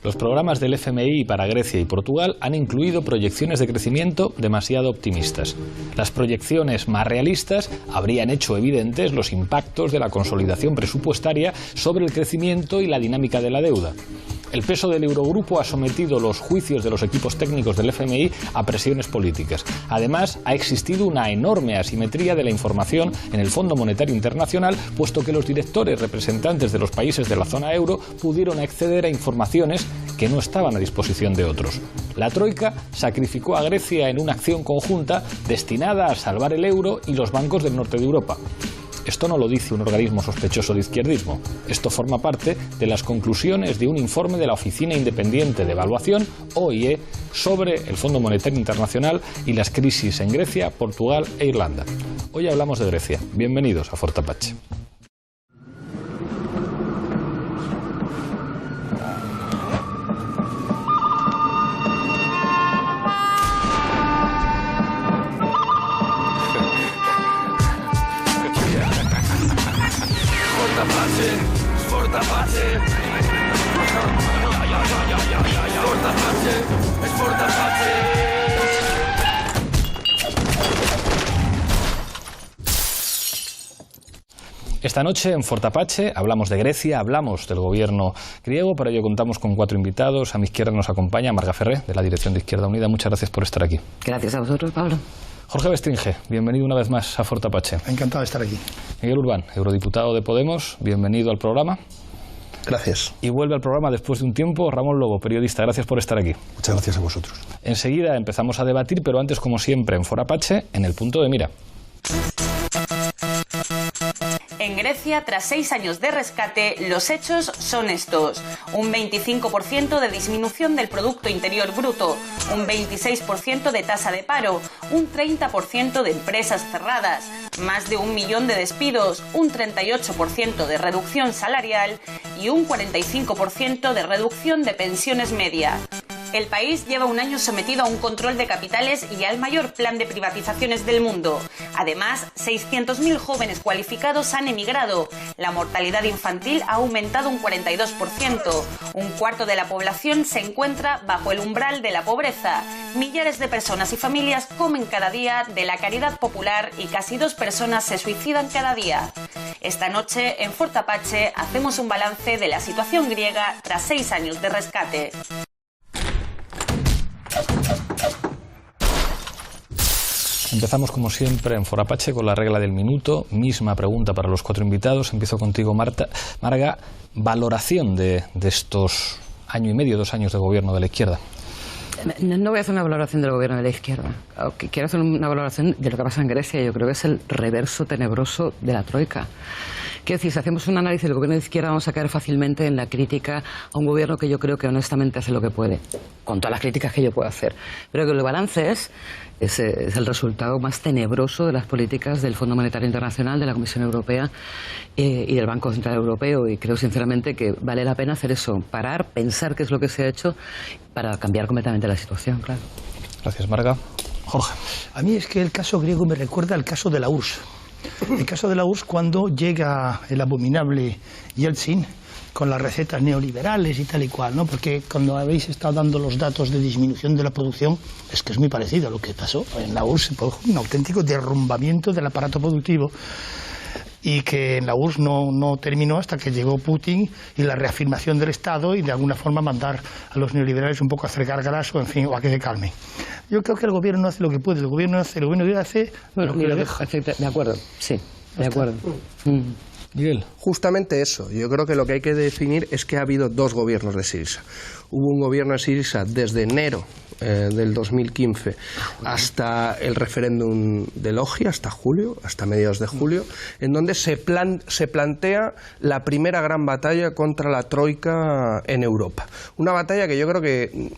Los programas del FMI para Grecia y Portugal han incluido proyecciones de crecimiento demasiado optimistas. Las proyecciones más realistas habrían hecho evidentes los impactos de la consolidación presupuestaria sobre el crecimiento y la dinámica de la deuda. El peso del Eurogrupo ha sometido los juicios de los equipos técnicos del FMI a presiones políticas. Además, ha existido una enorme asimetría de la información en el Fondo Monetario Internacional, puesto que los directores representantes de los países de la zona euro pudieron acceder a informaciones que no estaban a disposición de otros. La Troika sacrificó a Grecia en una acción conjunta destinada a salvar el euro y los bancos del norte de Europa. Esto no lo dice un organismo sospechoso de izquierdismo. Esto forma parte de las conclusiones de un informe de la Oficina Independiente de Evaluación, OIE, sobre el Fondo Monetario Internacional y las crisis en Grecia, Portugal e Irlanda. Hoy hablamos de Grecia. Bienvenidos a Forte Apache. Esta noche en Forte Apache hablamos de Grecia, hablamos del gobierno griego. Para ello contamos con 4 invitados. A mi izquierda nos acompaña Marga Ferré, de la Dirección de Izquierda Unida. Muchas gracias por estar aquí. Gracias a vosotros, Pablo. Jorge Bestringe, bienvenido una vez más a Forte Apache. Encantado de estar aquí. Miguel Urbán, eurodiputado de Podemos, bienvenido al programa. Gracias. Y vuelve al programa después de un tiempo Ramón Lobo, periodista. Gracias por estar aquí. Muchas gracias a vosotros. Enseguida empezamos a debatir, pero antes, como siempre, en Forte Apache, en el punto de mira. En Grecia, tras 6 años de rescate, los hechos son estos. Un 25% de disminución del Producto Interior Bruto, un 26% de tasa de paro, un 30% de empresas cerradas, más de 1 millón de despidos, un 38% de reducción salarial y un 45% de reducción de pensiones media. El país lleva un año sometido a un control de capitales y al mayor plan de privatizaciones del mundo. Además, 600.000 jóvenes cualificados han emigrado. La mortalidad infantil ha aumentado un 42%. Un cuarto de la población se encuentra bajo el umbral de la pobreza. Millares de personas y familias comen cada día de la caridad popular y casi 2 personas se suicidan cada día. Esta noche, en Forte Apache, hacemos un balance de la situación griega tras 6 años de rescate. Empezamos como siempre en Forte Apache con la regla del minuto. Misma pregunta para los 4 invitados. Empiezo contigo, Marga. Valoración de estos año y medio, 2 años de gobierno de la izquierda. No voy a hacer una valoración del gobierno de la izquierda. Quiero hacer una valoración de lo que pasa en Grecia. Yo creo que es el reverso tenebroso de la Troika. Quiero decir, si hacemos un análisis del gobierno de izquierda, vamos a caer fácilmente en la crítica a un gobierno que yo creo que honestamente hace lo que puede, con todas las críticas que yo puedo hacer. Pero que el balance es el resultado más tenebroso de las políticas del Fondo Monetario Internacional, de la Comisión Europea y del Banco Central Europeo. Y creo sinceramente que vale la pena hacer eso, parar, pensar qué es lo que se ha hecho para cambiar completamente la situación, claro. Gracias, Marga. Jorge. A mí es que el caso griego me recuerda al caso de la URSS. El caso de la URSS, cuando llega el abominable Yeltsin con las recetas neoliberales y tal y cual, ¿no? Porque cuando habéis estado dando los datos de disminución de la producción, es que es muy parecido a lo que pasó. En la URSS se produjo un auténtico derrumbamiento del aparato productivo y que en la URSS no terminó hasta que llegó Putin y la reafirmación del Estado y de alguna forma mandar a los neoliberales un poco a hacer gárgaras o, en fin, o a que se calmen. Yo creo que el gobierno no hace lo que puede, el gobierno hace lo que hace bueno, lo que le deja. De acuerdo, sí, de acuerdo. Miguel. Justamente eso. Yo creo que lo que hay que definir es que ha habido 2 gobiernos de Syriza. Hubo un gobierno de Syriza desde enero del 2015 hasta el referéndum de Logia, hasta julio, hasta mediados de julio, en donde se plantea la primera gran batalla contra la Troika en Europa. Una batalla que yo creo que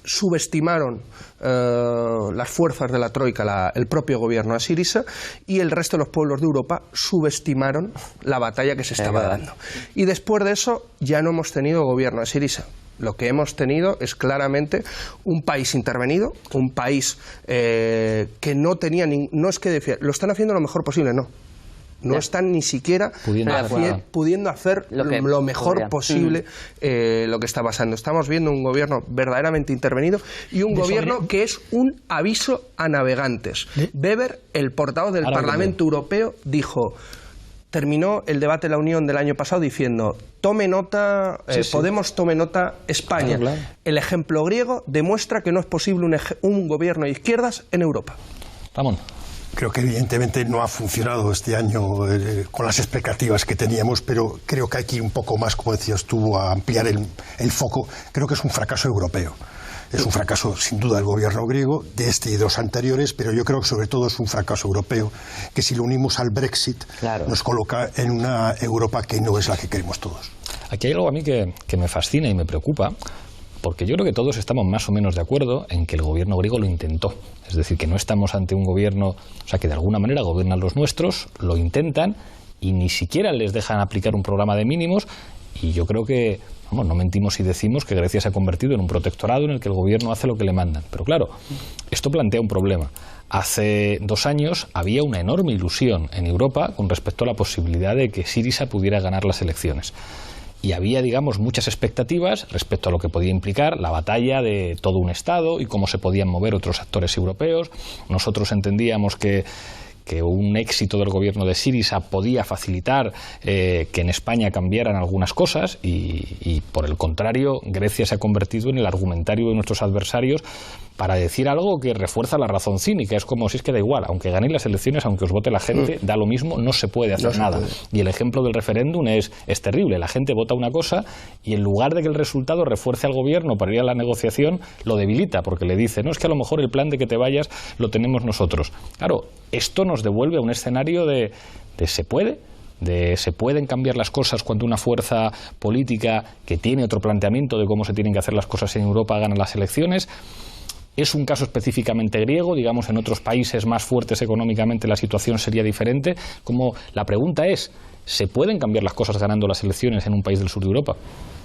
subestimaron las fuerzas de la Troika, el propio gobierno de Syriza, y el resto de los pueblos de Europa subestimaron la batalla que se estaba dando. Y después de eso ya no hemos tenido gobierno de Syriza. Lo que hemos tenido es claramente un país intervenido, un país que no tenía, no es que lo están haciendo lo mejor posible, no. No están ni siquiera pudiendo hacer lo mejor posible lo que está pasando. Estamos viendo un gobierno verdaderamente intervenido y un gobierno que es un aviso a navegantes. Weber, el portavoz del Parlamento Europeo, dijo... Terminó el debate de la Unión del año pasado diciendo, tome nota, Podemos tome nota, España. Claro. El ejemplo griego demuestra que no es posible un gobierno de izquierdas en Europa. Ramón. Creo que evidentemente no ha funcionado este año con las expectativas que teníamos, pero creo que hay que ir un poco más, como decías tú, a ampliar el foco. Creo que es un fracaso europeo. Es un fracaso, sin duda, del gobierno griego, de este y de los anteriores, pero yo creo que sobre todo es un fracaso europeo, que si lo unimos al Brexit, nos coloca en una Europa que no es la que queremos todos. Aquí hay algo a mí que me fascina y me preocupa, porque yo creo que todos estamos más o menos de acuerdo en que el gobierno griego lo intentó. Es decir, que no estamos ante un gobierno, o sea, que de alguna manera gobiernan los nuestros, lo intentan y ni siquiera les dejan aplicar un programa de mínimos. Y yo creo que, vamos, no mentimos si decimos que Grecia se ha convertido en un protectorado en el que el gobierno hace lo que le mandan. Pero claro, esto plantea un problema. Hace 2 años había una enorme ilusión en Europa con respecto a la posibilidad de que Syriza pudiera ganar las elecciones. Y había, digamos, muchas expectativas respecto a lo que podía implicar la batalla de todo un Estado y cómo se podían mover otros actores europeos. Nosotros entendíamos que un éxito del gobierno de Syriza podía facilitar que en España cambiaran algunas cosas y por el contrario, Grecia se ha convertido en el argumentario de nuestros adversarios para decir algo que refuerza la razón cínica. Es como si es que da igual, aunque ganéis las elecciones, aunque os vote la gente, da lo mismo, no se puede hacer nada. Y el ejemplo del referéndum es terrible. La gente vota una cosa y en lugar de que el resultado refuerce al gobierno para ir a la negociación, lo debilita, porque le dice, no, es que a lo mejor el plan de que te vayas lo tenemos nosotros. Claro, esto nos devuelve a un escenario de se puede, se pueden cambiar las cosas cuando una fuerza política que tiene otro planteamiento de cómo se tienen que hacer las cosas en Europa gana las elecciones. Es un caso específicamente griego, digamos, en otros países más fuertes económicamente la situación sería diferente. Como la pregunta es, ¿se pueden cambiar las cosas ganando las elecciones en un país del sur de Europa?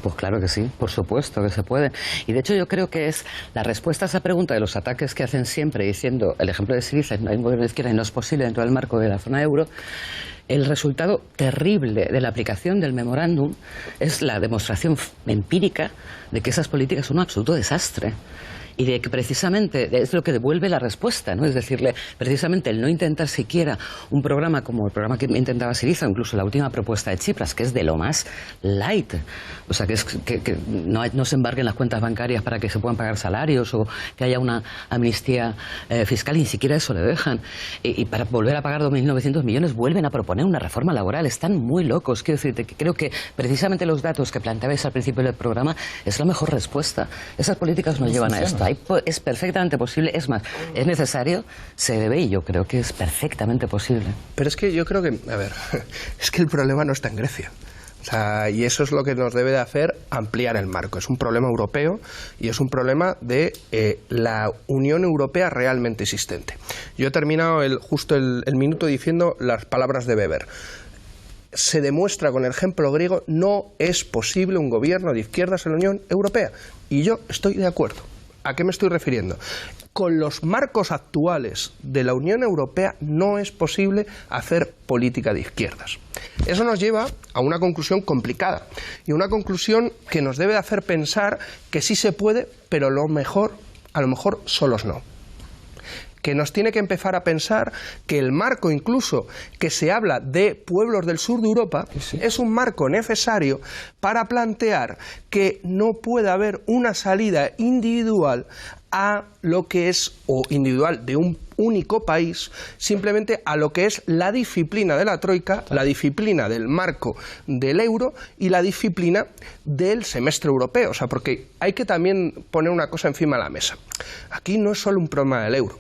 Pues claro que sí, por supuesto que se puede. Y de hecho yo creo que es la respuesta a esa pregunta de los ataques que hacen siempre diciendo, el ejemplo de Syriza, hay un gobierno de izquierda y no es posible dentro del marco de la zona euro. El resultado terrible de la aplicación del memorándum es la demostración empírica de que esas políticas son un absoluto desastre. Y de que precisamente es lo que devuelve la respuesta, ¿no? Es decirle, precisamente el no intentar siquiera un programa como el programa que intentaba Syriza, incluso la última propuesta de Tsipras, que es de lo más light, o sea, que no se embarguen las cuentas bancarias para que se puedan pagar salarios o que haya una amnistía fiscal, y ni siquiera eso le dejan. Y para volver a pagar 2.900 millones vuelven a proponer una reforma laboral. Están muy locos. Quiero decirte que creo que precisamente los datos que planteabais al principio del programa es la mejor respuesta. Esas políticas nos llevan a esto. Es perfectamente posible, es más, es necesario, se debe, y yo creo que es perfectamente posible. Pero es que yo creo que, a ver, es que el problema no está en Grecia. O sea, y eso es lo que nos debe de hacer ampliar el marco. Es un problema europeo y es un problema de la Unión Europea realmente existente. Yo he terminado justo el minuto diciendo las palabras de Weber. Se demuestra con el ejemplo griego, no es posible un gobierno de izquierdas en la Unión Europea. Y yo estoy de acuerdo. ¿A qué me estoy refiriendo? Con los marcos actuales de la Unión Europea no es posible hacer política de izquierdas. Eso nos lleva a una conclusión complicada y una conclusión que nos debe hacer pensar que sí se puede, pero a lo mejor solos no. Que nos tiene que empezar a pensar que el marco incluso que se habla de pueblos del sur de Europa es un marco necesario para plantear que no puede haber una salida individual a lo que es, o individual de un único país, simplemente a lo que es la disciplina de la Troika, la disciplina del marco del euro y la disciplina del semestre europeo. O sea, porque hay que también poner una cosa encima de la mesa. Aquí no es solo un problema del euro.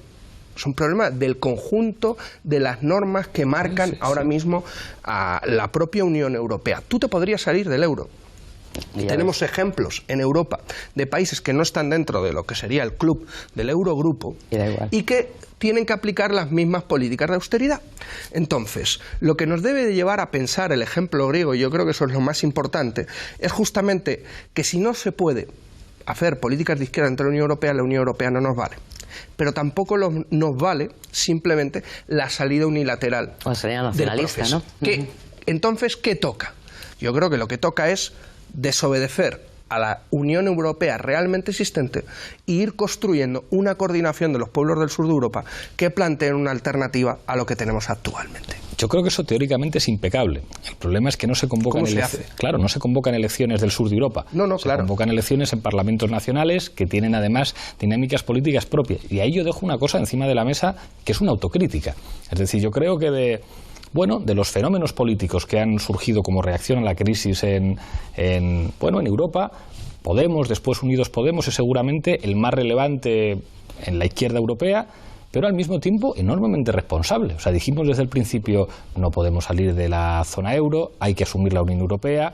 Es un problema del conjunto de las normas que marcan ahora mismo a la propia Unión Europea. Tú te podrías salir del euro. Tenemos ejemplos en Europa de países que no están dentro de lo que sería el club del Eurogrupo y que tienen que aplicar las mismas políticas de austeridad. Entonces, lo que nos debe de llevar a pensar el ejemplo griego, y yo creo que eso es lo más importante, es justamente que si no se puede hacer políticas de izquierda entre la Unión Europea no nos vale. pero tampoco nos vale simplemente la salida unilateral sería nacionalista, ¿no? Entonces, ¿qué toca? Yo creo que lo que toca es desobedecer a la Unión Europea realmente existente e ir construyendo una coordinación de los pueblos del sur de Europa que planteen una alternativa a lo que tenemos actualmente. Yo creo que eso teóricamente es impecable. El problema es que no se convocan no se convocan elecciones del sur de Europa. Se convocan elecciones en parlamentos nacionales que tienen además dinámicas políticas propias. Y ahí yo dejo una cosa encima de la mesa que es una autocrítica. Es decir, yo creo que de los fenómenos políticos que han surgido como reacción a la crisis en Europa, Podemos, después Unidos Podemos, es seguramente el más relevante en la izquierda europea, pero al mismo tiempo enormemente responsable. O sea, dijimos desde el principio, no podemos salir de la zona euro, hay que asumir la Unión Europea.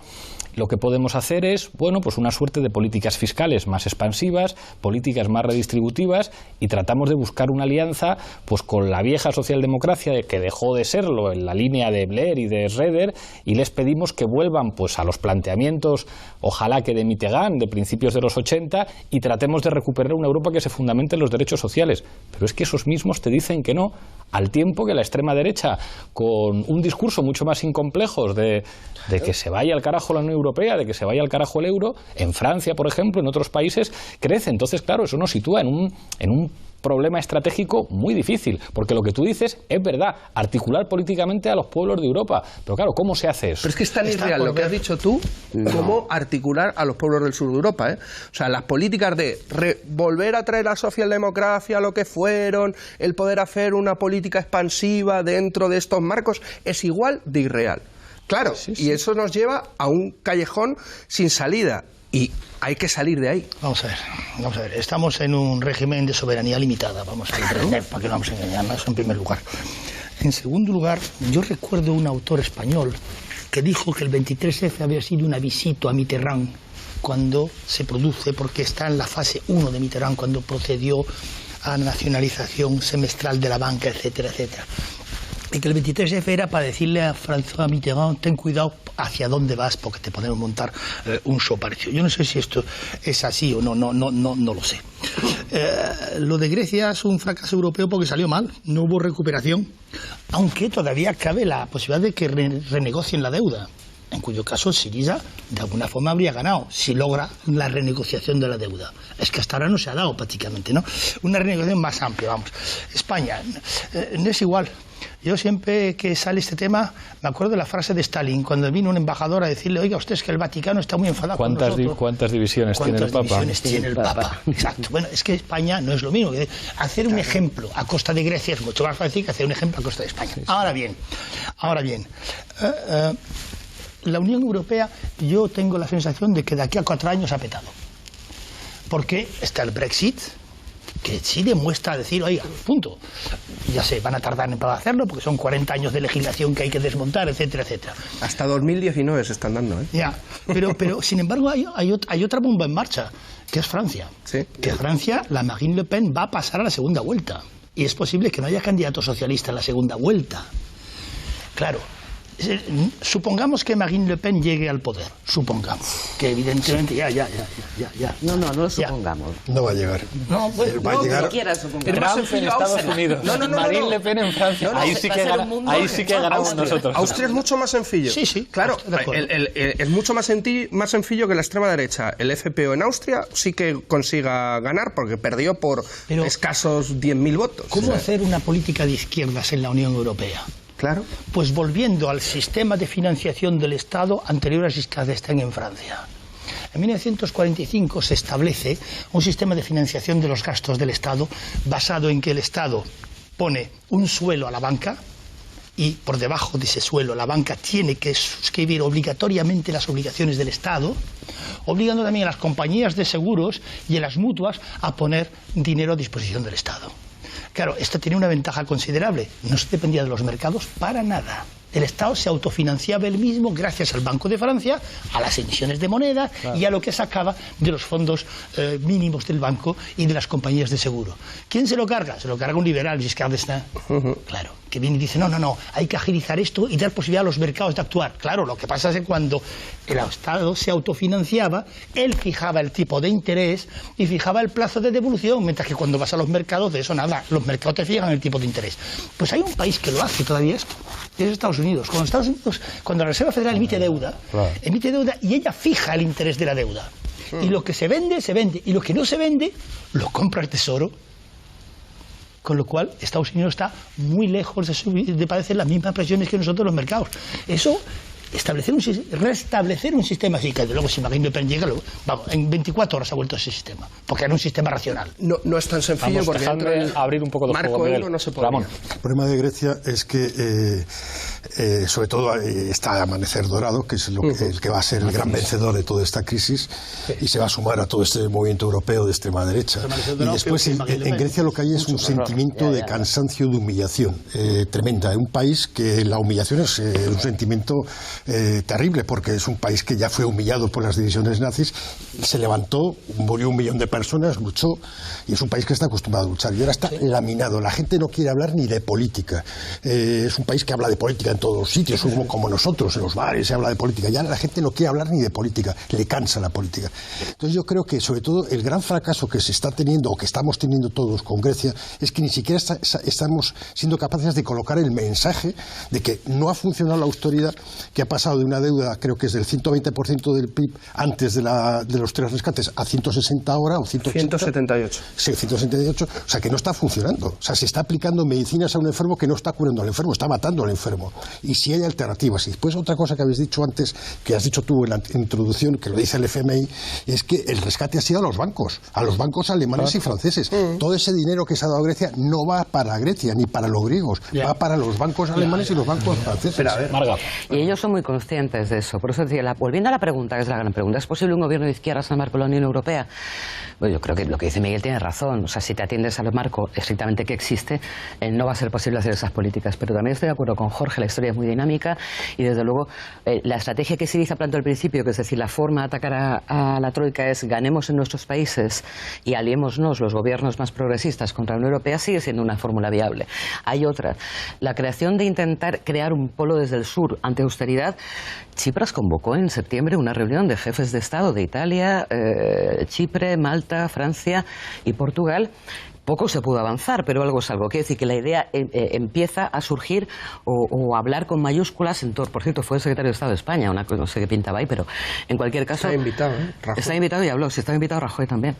Lo que podemos hacer es, pues una suerte de políticas fiscales más expansivas, políticas más redistributivas, y tratamos de buscar una alianza pues con la vieja socialdemocracia que dejó de serlo en la línea de Blair y de Schroeder, y les pedimos que vuelvan pues a los planteamientos, ojalá que de Mitterrand, de principios de los 80, y tratemos de recuperar una Europa que se fundamente en los derechos sociales. Pero es que esos mismos te dicen que no, al tiempo que la extrema derecha, con un discurso mucho más incomplejo de que se vaya al carajo la Unión Europea, de que se vaya al carajo el euro, en Francia, por ejemplo, en otros países, crece. Entonces, claro, eso nos sitúa en un problema estratégico muy difícil, porque lo que tú dices es verdad, articular políticamente a los pueblos de Europa, pero claro, ¿cómo se hace eso? Pero es que es tan irreal lo que has dicho tú, como articular a los pueblos del sur de Europa, ¿eh? O sea, las políticas de volver a traer a la socialdemocracia lo que fueron, el poder hacer una política expansiva dentro de estos marcos, es igual de irreal. Claro, y eso nos lleva a un callejón sin salida. Y hay que salir de ahí. Vamos a ver. Estamos en un régimen de soberanía limitada. Vamos a entender, para que no vamos a engañarnos, en primer lugar. En segundo lugar, yo recuerdo un autor español que dijo que el 23F había sido una visita a Mitterrand cuando se produce, porque está en la fase 1 de Mitterrand, cuando procedió a la nacionalización semestral de la banca, etcétera, etcétera. Y que el 23F era para decirle a François Mitterrand, ten cuidado hacia dónde vas porque te podemos montar un show parecido. Yo no sé si esto es así o no lo sé. Lo de Grecia es un fracaso europeo porque salió mal, no hubo recuperación, aunque todavía cabe la posibilidad de que renegocien la deuda, en cuyo caso Syriza de alguna forma habría ganado si logra la renegociación de la deuda. Es que hasta ahora no se ha dado prácticamente, ¿no? Una renegociación más amplia, vamos. España, no es igual. Yo siempre que sale este tema me acuerdo de la frase de Stalin cuando vino un embajador a decirle, oiga, usted es que el Vaticano está muy enfadado con nosotros. ¿Cuántas divisiones tiene el Papa? ¿Cuántas divisiones tiene el Papa? Exacto. Bueno, es que España no es lo mismo. Hacer un ejemplo a costa de Grecia es mucho más fácil que hacer un ejemplo a costa de España. Ahora bien, la Unión Europea, yo tengo la sensación de que de aquí a 4 años ha petado. Porque está el Brexit, que sí demuestra decir, oiga, punto. Ya sé, van a tardar en hacerlo porque son 40 años de legislación que hay que desmontar, etcétera, etcétera. Hasta 2019 se están dando, ¿eh? Ya, pero sin embargo hay otra bomba en marcha, que es Francia. Sí. Que Francia, la Marine Le Pen va a pasar a la segunda vuelta. Y es posible que no haya candidato socialista en la segunda vuelta. Claro. Supongamos que Marine Le Pen llegue al poder, supongamos, que evidentemente ya. No lo supongamos. No va a llegar. No, pues, va a llegar. Trump en Estados Unidos, Marine Le Pen en Francia. Ahí sí que ganamos nosotros. Austria es mucho más sencillo. Sí. Claro, es mucho más sencillo que la extrema derecha. El FPÖ en Austria sí que consiga ganar porque perdió por escasos 10.000 votos. ¿Cómo hacer una política de izquierdas en la Unión Europea? Claro. Pues volviendo al sistema de financiación del Estado anterior al sistema que está en Francia. En 1945 se establece un sistema de financiación de los gastos del Estado basado en que el Estado pone un suelo a la banca y por debajo de ese suelo la banca tiene que suscribir obligatoriamente las obligaciones del Estado, obligando también a las compañías de seguros y a las mutuas a poner dinero a disposición del Estado. Claro, esto tenía una ventaja considerable, no se dependía de los mercados para nada. El Estado se autofinanciaba él mismo gracias al Banco de Francia, a las emisiones de moneda y a lo que sacaba de los fondos mínimos del banco y de las compañías de seguro. ¿Quién se lo carga? Se lo carga un liberal, Giscard d'Estaing. Claro, que viene y dice, no, hay que agilizar esto y dar posibilidad a los mercados de actuar. Claro, lo que pasa es que cuando el Estado se autofinanciaba, él fijaba el tipo de interés y fijaba el plazo de devolución, mientras que cuando vas a los mercados, de eso nada, los mercados te fijan el tipo de interés. Pues hay un país que lo hace todavía esto, es Estados Unidos. Cuando la Reserva Federal emite deuda y ella fija el interés de la deuda. Y lo que se vende, y lo que no se vende, lo compra el Tesoro. Con lo cual, Estados Unidos está muy lejos de padecer las mismas presiones que nosotros los mercados. Eso, restablecer un sistema así, que luego si Marine Le Pen llega, vamos, en 24 horas ha vuelto ese sistema, porque era un sistema racional. No es tan sencillo, vamos, porque dentro del abrir un poco de marco euro no se puede. Ramón. El problema de Grecia es que, sobre todo, está Amanecer Dorado, que es el que va a ser el gran vencedor de toda esta crisis, y se va a sumar a todo este movimiento europeo de extrema derecha. Y después, en Grecia lo que hay es un sentimiento de cansancio, de humillación tremenda. En un país que la humillación es un sentimiento terrible, porque es un país que ya fue humillado por las divisiones nazis, se levantó, murió 1 millón de personas, luchó, y es un país que está acostumbrado a luchar, y ahora está laminado. La gente no quiere hablar ni de política. Es un país que habla de política en todos los sitios, como nosotros, en los bares se habla de política. Ya la gente no quiere hablar ni de política, le cansa la política. Entonces yo creo que, sobre todo, el gran fracaso que se está teniendo, o que estamos teniendo todos con Grecia, es que ni siquiera estamos siendo capaces de colocar el mensaje de que no ha funcionado la austeridad, que ha pasado de una deuda, creo que es del 120% del PIB antes de los 3 rescates, a 160 ahora, o 178. Sí, 178, o sea que no está funcionando. O sea, se está aplicando medicinas a un enfermo que no está curando al enfermo, está matando al enfermo. Y si hay alternativas. Y después otra cosa que habéis dicho antes, que has dicho tú en la introducción, que lo dice el FMI, es que el rescate ha sido a los bancos alemanes y franceses. Todo ese dinero que se ha dado a Grecia no va para Grecia, ni para los griegos, va para los bancos alemanes y los bancos franceses. Pero a ver, Marga. Y ellos son muy conscientes de eso. Por eso decía, volviendo a la pregunta, que es la gran pregunta, ¿es posible un gobierno de izquierdas al marco de la Unión Europea? Bueno, yo creo que lo que dice Miguel tiene razón. O sea, si te atiendes al marco estrictamente que existe, no va a ser posible hacer esas políticas. Pero también estoy de acuerdo con Jorge, la historia es muy dinámica y desde luego la estrategia que Syriza planteó al principio, que es decir, la forma de atacar a la Troika es ganemos en nuestros países y aliémonos los gobiernos más progresistas contra la Unión Europea, sigue siendo una fórmula viable. Hay otra, la creación de intentar crear un polo desde el sur ante austeridad. Tsipras convocó en septiembre una reunión de jefes de Estado de Italia, Chipre, Malta, Francia y Portugal. Poco se pudo avanzar, pero algo es algo. Quiere decir que la idea empieza a surgir o a hablar con mayúsculas en todo. Por cierto, fue el secretario de Estado de España, una cosa no sé qué pintaba ahí, pero en cualquier caso... Está invitado, Rajoy. Está invitado y habló, sí, está invitado Rajoy también.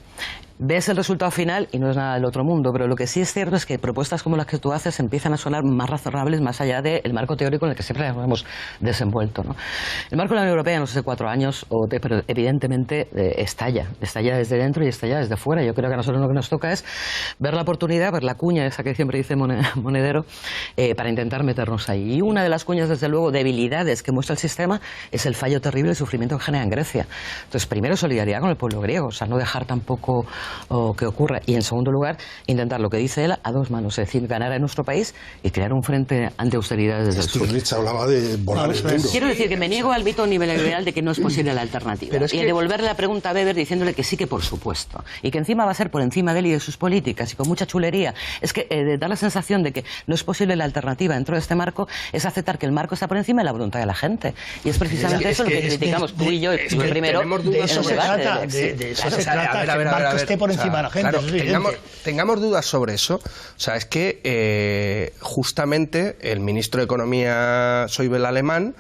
Ves el resultado final y no es nada del otro mundo, pero lo que sí es cierto es que propuestas como las que tú haces empiezan a sonar más razonables más allá del marco teórico en el que siempre nos hemos desenvuelto, ¿no? El marco de la Unión Europea, no sé, 4 años, pero evidentemente estalla desde dentro y estalla desde fuera. Yo creo que a nosotros lo que nos toca es ver la oportunidad, ver la cuña esa que siempre dice Monedero, para intentar meternos ahí. Y una de las cuñas, desde luego, debilidades que muestra el sistema es el fallo terrible del sufrimiento que genera en Grecia. Entonces, primero, solidaridad con el pueblo griego, o sea, no dejar tampoco que ocurra. Y en segundo lugar, intentar lo que dice él a 2 manos, es decir, ganar en nuestro país y crear un frente anti-austeridad desde el sur. Sturridge hablaba de volar el euro. Quiero decir que me niego al mito neoliberal de que no es posible la alternativa. Pero es y que... devolverle la pregunta a Weber diciéndole que sí, que por supuesto. Y que encima va a ser por encima de él y de sus políticas y con mucha chulería. Es que da la sensación de que no es posible la alternativa dentro de este marco, es aceptar que el marco está por encima de la voluntad de la gente. Y es precisamente eso lo que criticamos tú y yo, tú el primero. De eso se trata, de eso se trata, que el marco esté por encima de la gente. Claro, tengamos dudas sobre eso. O sea, es que justamente el ministro de Economía Schäuble alemán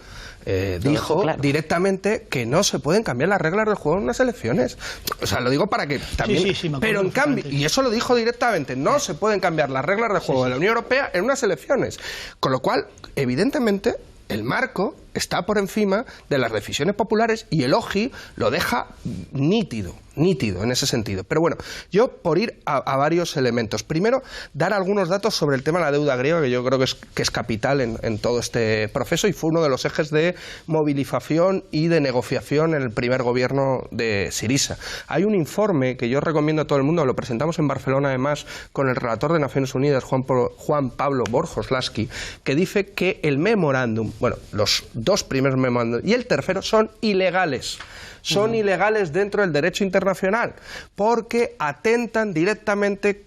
dijo directamente que no se pueden cambiar las reglas del juego en unas elecciones. O sea, lo digo para que también... Sí, pero en cambio, y eso lo dijo directamente, no se pueden cambiar las reglas del juego de la Unión Europea en unas elecciones. Con lo cual, evidentemente, el marco está por encima de las decisiones populares y el OGI lo deja nítido en ese sentido. Pero bueno, yo por ir a varios elementos. Primero, dar algunos datos sobre el tema de la deuda griega, que yo creo que es capital en todo este proceso y fue uno de los ejes de movilización y de negociación en el primer gobierno de Syriza. Hay un informe que yo recomiendo a todo el mundo, lo presentamos en Barcelona además con el relator de Naciones Unidas, Juan Pablo Borjoslaski, que dice que el memorándum, bueno, los dos primeros memorándum y el tercero son ilegales. Son ilegales dentro del derecho internacional porque atentan directamente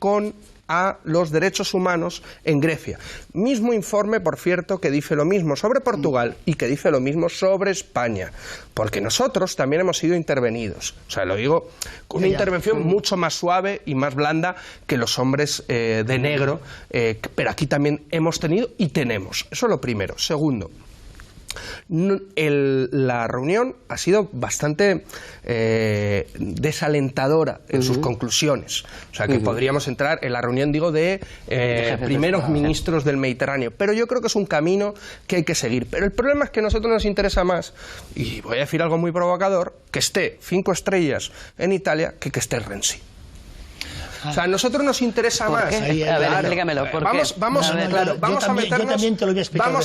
a los derechos humanos en Grecia. Mismo informe, por cierto, que dice lo mismo sobre Portugal y que dice lo mismo sobre España, porque nosotros también hemos sido intervenidos. O sea, lo digo con una intervención mucho más suave y más blanda que los hombres de negro, pero aquí también hemos tenido y tenemos. Eso es lo primero. Segundo, la reunión ha sido bastante desalentadora en sus conclusiones. O sea, que podríamos entrar en la reunión, digo, de primeros ministros del Mediterráneo. Pero yo creo que es un camino que hay que seguir. Pero el problema es que a nosotros nos interesa más, y voy a decir algo muy provocador, que esté 5 estrellas en Italia que esté Renzi. O sea, a nosotros nos interesa más. A ver, explícamelo. Vamos a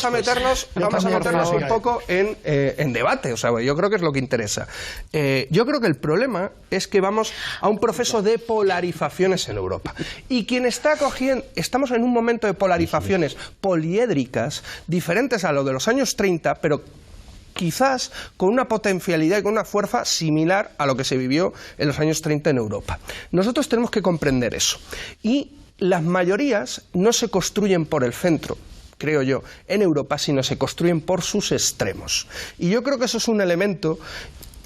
meternos un poco en debate. O sea, yo creo que es lo que interesa. Yo creo que el problema es que vamos a un proceso de polarizaciones en Europa. Y quien está cogiendo, estamos en un momento de polarizaciones poliédricas diferentes a lo de los años 30, pero quizás con una potencialidad y con una fuerza similar a lo que se vivió en los años 30 en Europa. Nosotros tenemos que comprender eso. Y las mayorías no se construyen por el centro, creo yo, en Europa, sino se construyen por sus extremos. Y yo creo que eso es un elemento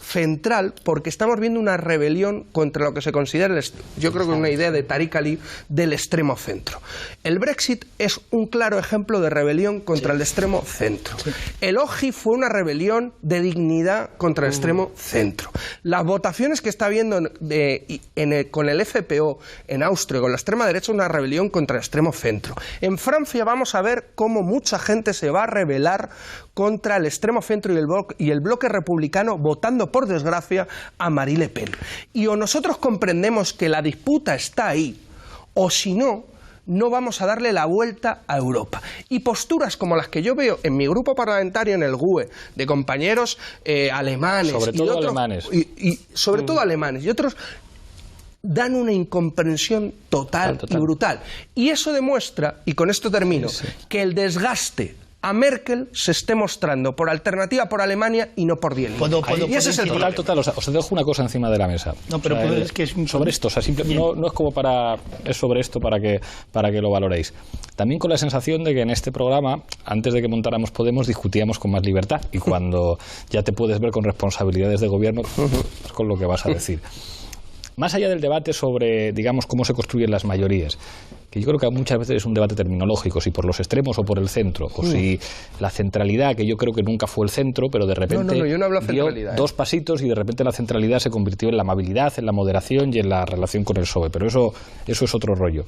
central, porque estamos viendo una rebelión contra lo que se considera, yo creo que una idea de Tariq Ali del extremo centro. El Brexit es un claro ejemplo de rebelión contra el extremo centro. El OGI fue una rebelión de dignidad contra el extremo centro. Las votaciones que está habiendo con el FPO en Austria, con la extrema derecha, una rebelión contra el extremo centro. En Francia vamos a ver cómo mucha gente se va a rebelar contra el extremo centro y el bloque republicano, votando por desgracia a Marine Le Pen. Y o nosotros comprendemos que la disputa está ahí, o si no, no vamos a darle la vuelta a Europa. Y posturas como las que yo veo en mi grupo parlamentario en el GUE, de compañeros alemanes, sobre todo alemanes, y sobre todo alemanes y otros, dan una incomprensión total y brutal. Y eso demuestra, y con esto termino, que el desgaste a Merkel se esté mostrando por alternativa por Alemania y no por Die Linke. Y ese es el total. O sea, os dejo una cosa encima de la mesa. No, pero es que es sobre esto, o sea, no es como es sobre esto para que lo valoréis. También con la sensación de que en este programa, antes de que montáramos Podemos, discutíamos con más libertad, y cuando ya te puedes ver con responsabilidades de gobierno, es con lo que vas a decir. Más allá del debate sobre, digamos, cómo se construyen las mayorías, que yo creo que muchas veces es un debate terminológico, si por los extremos o por el centro, o si la centralidad, que yo creo que nunca fue el centro, pero de repente yo no hablo de dio centralidad, dos pasitos y de repente la centralidad se convirtió en la amabilidad, en la moderación y en la relación con el PSOE, pero eso es otro rollo.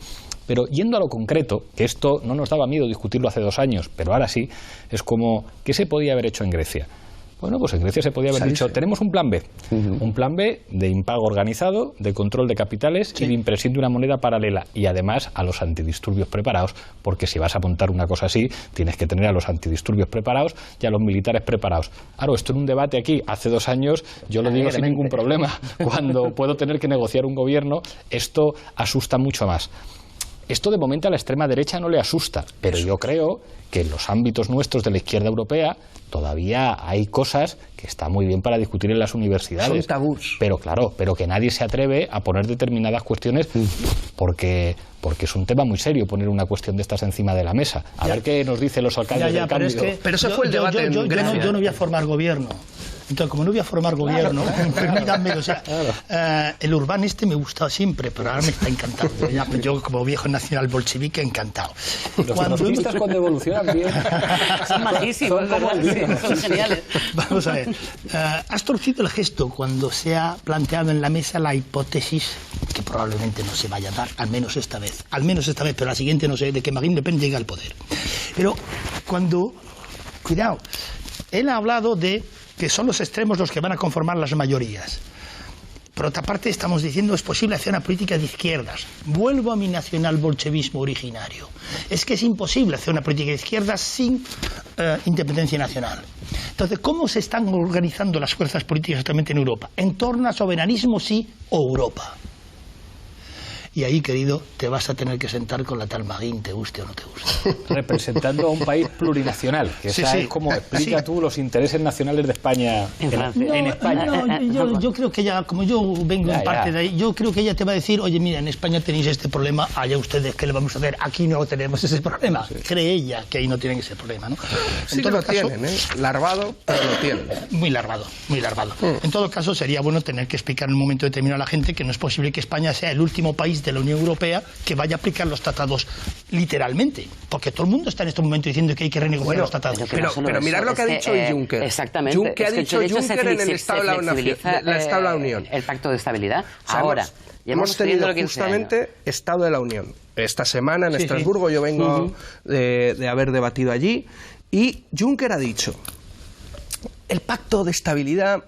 Pero yendo a lo concreto, que esto no nos daba miedo discutirlo hace 2 años, pero ahora sí, es como, ¿qué se podía haber hecho en Grecia? Bueno, pues en Grecia se podía haber dicho, tenemos un plan B, un plan B de impago organizado, de control de capitales y de impresión de una moneda paralela, y además a los antidisturbios preparados, porque si vas a montar una cosa así, tienes que tener a los antidisturbios preparados y a los militares preparados. Claro, esto en un debate aquí hace 2 años, yo lo digo sin ningún problema, cuando puedo tener que negociar un gobierno, esto asusta mucho más. Esto de momento a la extrema derecha no le asusta, pero yo creo que en los ámbitos nuestros de la izquierda europea todavía hay cosas que está muy bien para discutir en las universidades. Son tabús. Pero claro, pero que nadie se atreve a poner determinadas cuestiones porque es un tema muy serio poner una cuestión de estas encima de la mesa. A ver qué nos dicen los alcaldes del cambio. Pero eso fue el debate en Grecia. Yo no voy a formar gobierno. Entonces, como no voy a formar gobierno, permítanme, o sea, el Urbán me gustaba siempre, pero ahora me está encantando. Yo como viejo nacional bolchevique, encantado. Los trotskistas cuando evolucionan bien son majísimos, son geniales. Vamos a ver, has torcido el gesto cuando se ha planteado en la mesa la hipótesis, que probablemente no se vaya a dar, al menos esta vez, pero la siguiente no sé, de que Marine Le Pen llegue al poder. Pero cuando, cuidado, Él ha hablado de que son los extremos los que van a conformar las mayorías. Por otra parte, estamos diciendo es posible hacer una política de izquierdas. Vuelvo a mi nacional-bolchevismo originario. Es que es imposible hacer una política de izquierdas sin independencia nacional. Entonces, ¿cómo se están organizando las fuerzas políticas actualmente en Europa? En torno a soberanismo sí o Europa. Y ahí, querido, te vas a tener que sentar con la tal Maguín, te guste o no te guste. Representando a un país plurinacional, que Sí, esa sí. es como explica Sí. tú los intereses nacionales de España En Francia. en España. No, yo creo que ella, como yo vengo en parte de ahí, yo creo que ella te va a decir, oye, mira, en España tenéis este problema, allá ustedes, ¿qué le vamos a hacer? Aquí no tenemos ese problema. Cree ella que ahí no tienen ese problema, ¿no? Sí En que todo lo caso, tienen, ¿eh? Larvado, pero lo tienen. muy larvado, muy larvado. En todo caso, sería bueno tener que explicar en un momento determinado a la gente que no es posible que España sea el último país de la Unión Europea que vaya a aplicar los tratados literalmente, porque todo el mundo está en este momento diciendo que hay que renegociar los tratados. Pero mirad lo que ha dicho Juncker. Exactamente. ¿Qué ha dicho Juncker en el Estado de la Unión? El Pacto de Estabilidad. O sea, Ahora, hemos tenido justamente Estado de la Unión. Esta semana en Estrasburgo yo vengo de haber debatido allí y Juncker ha dicho el Pacto de Estabilidad...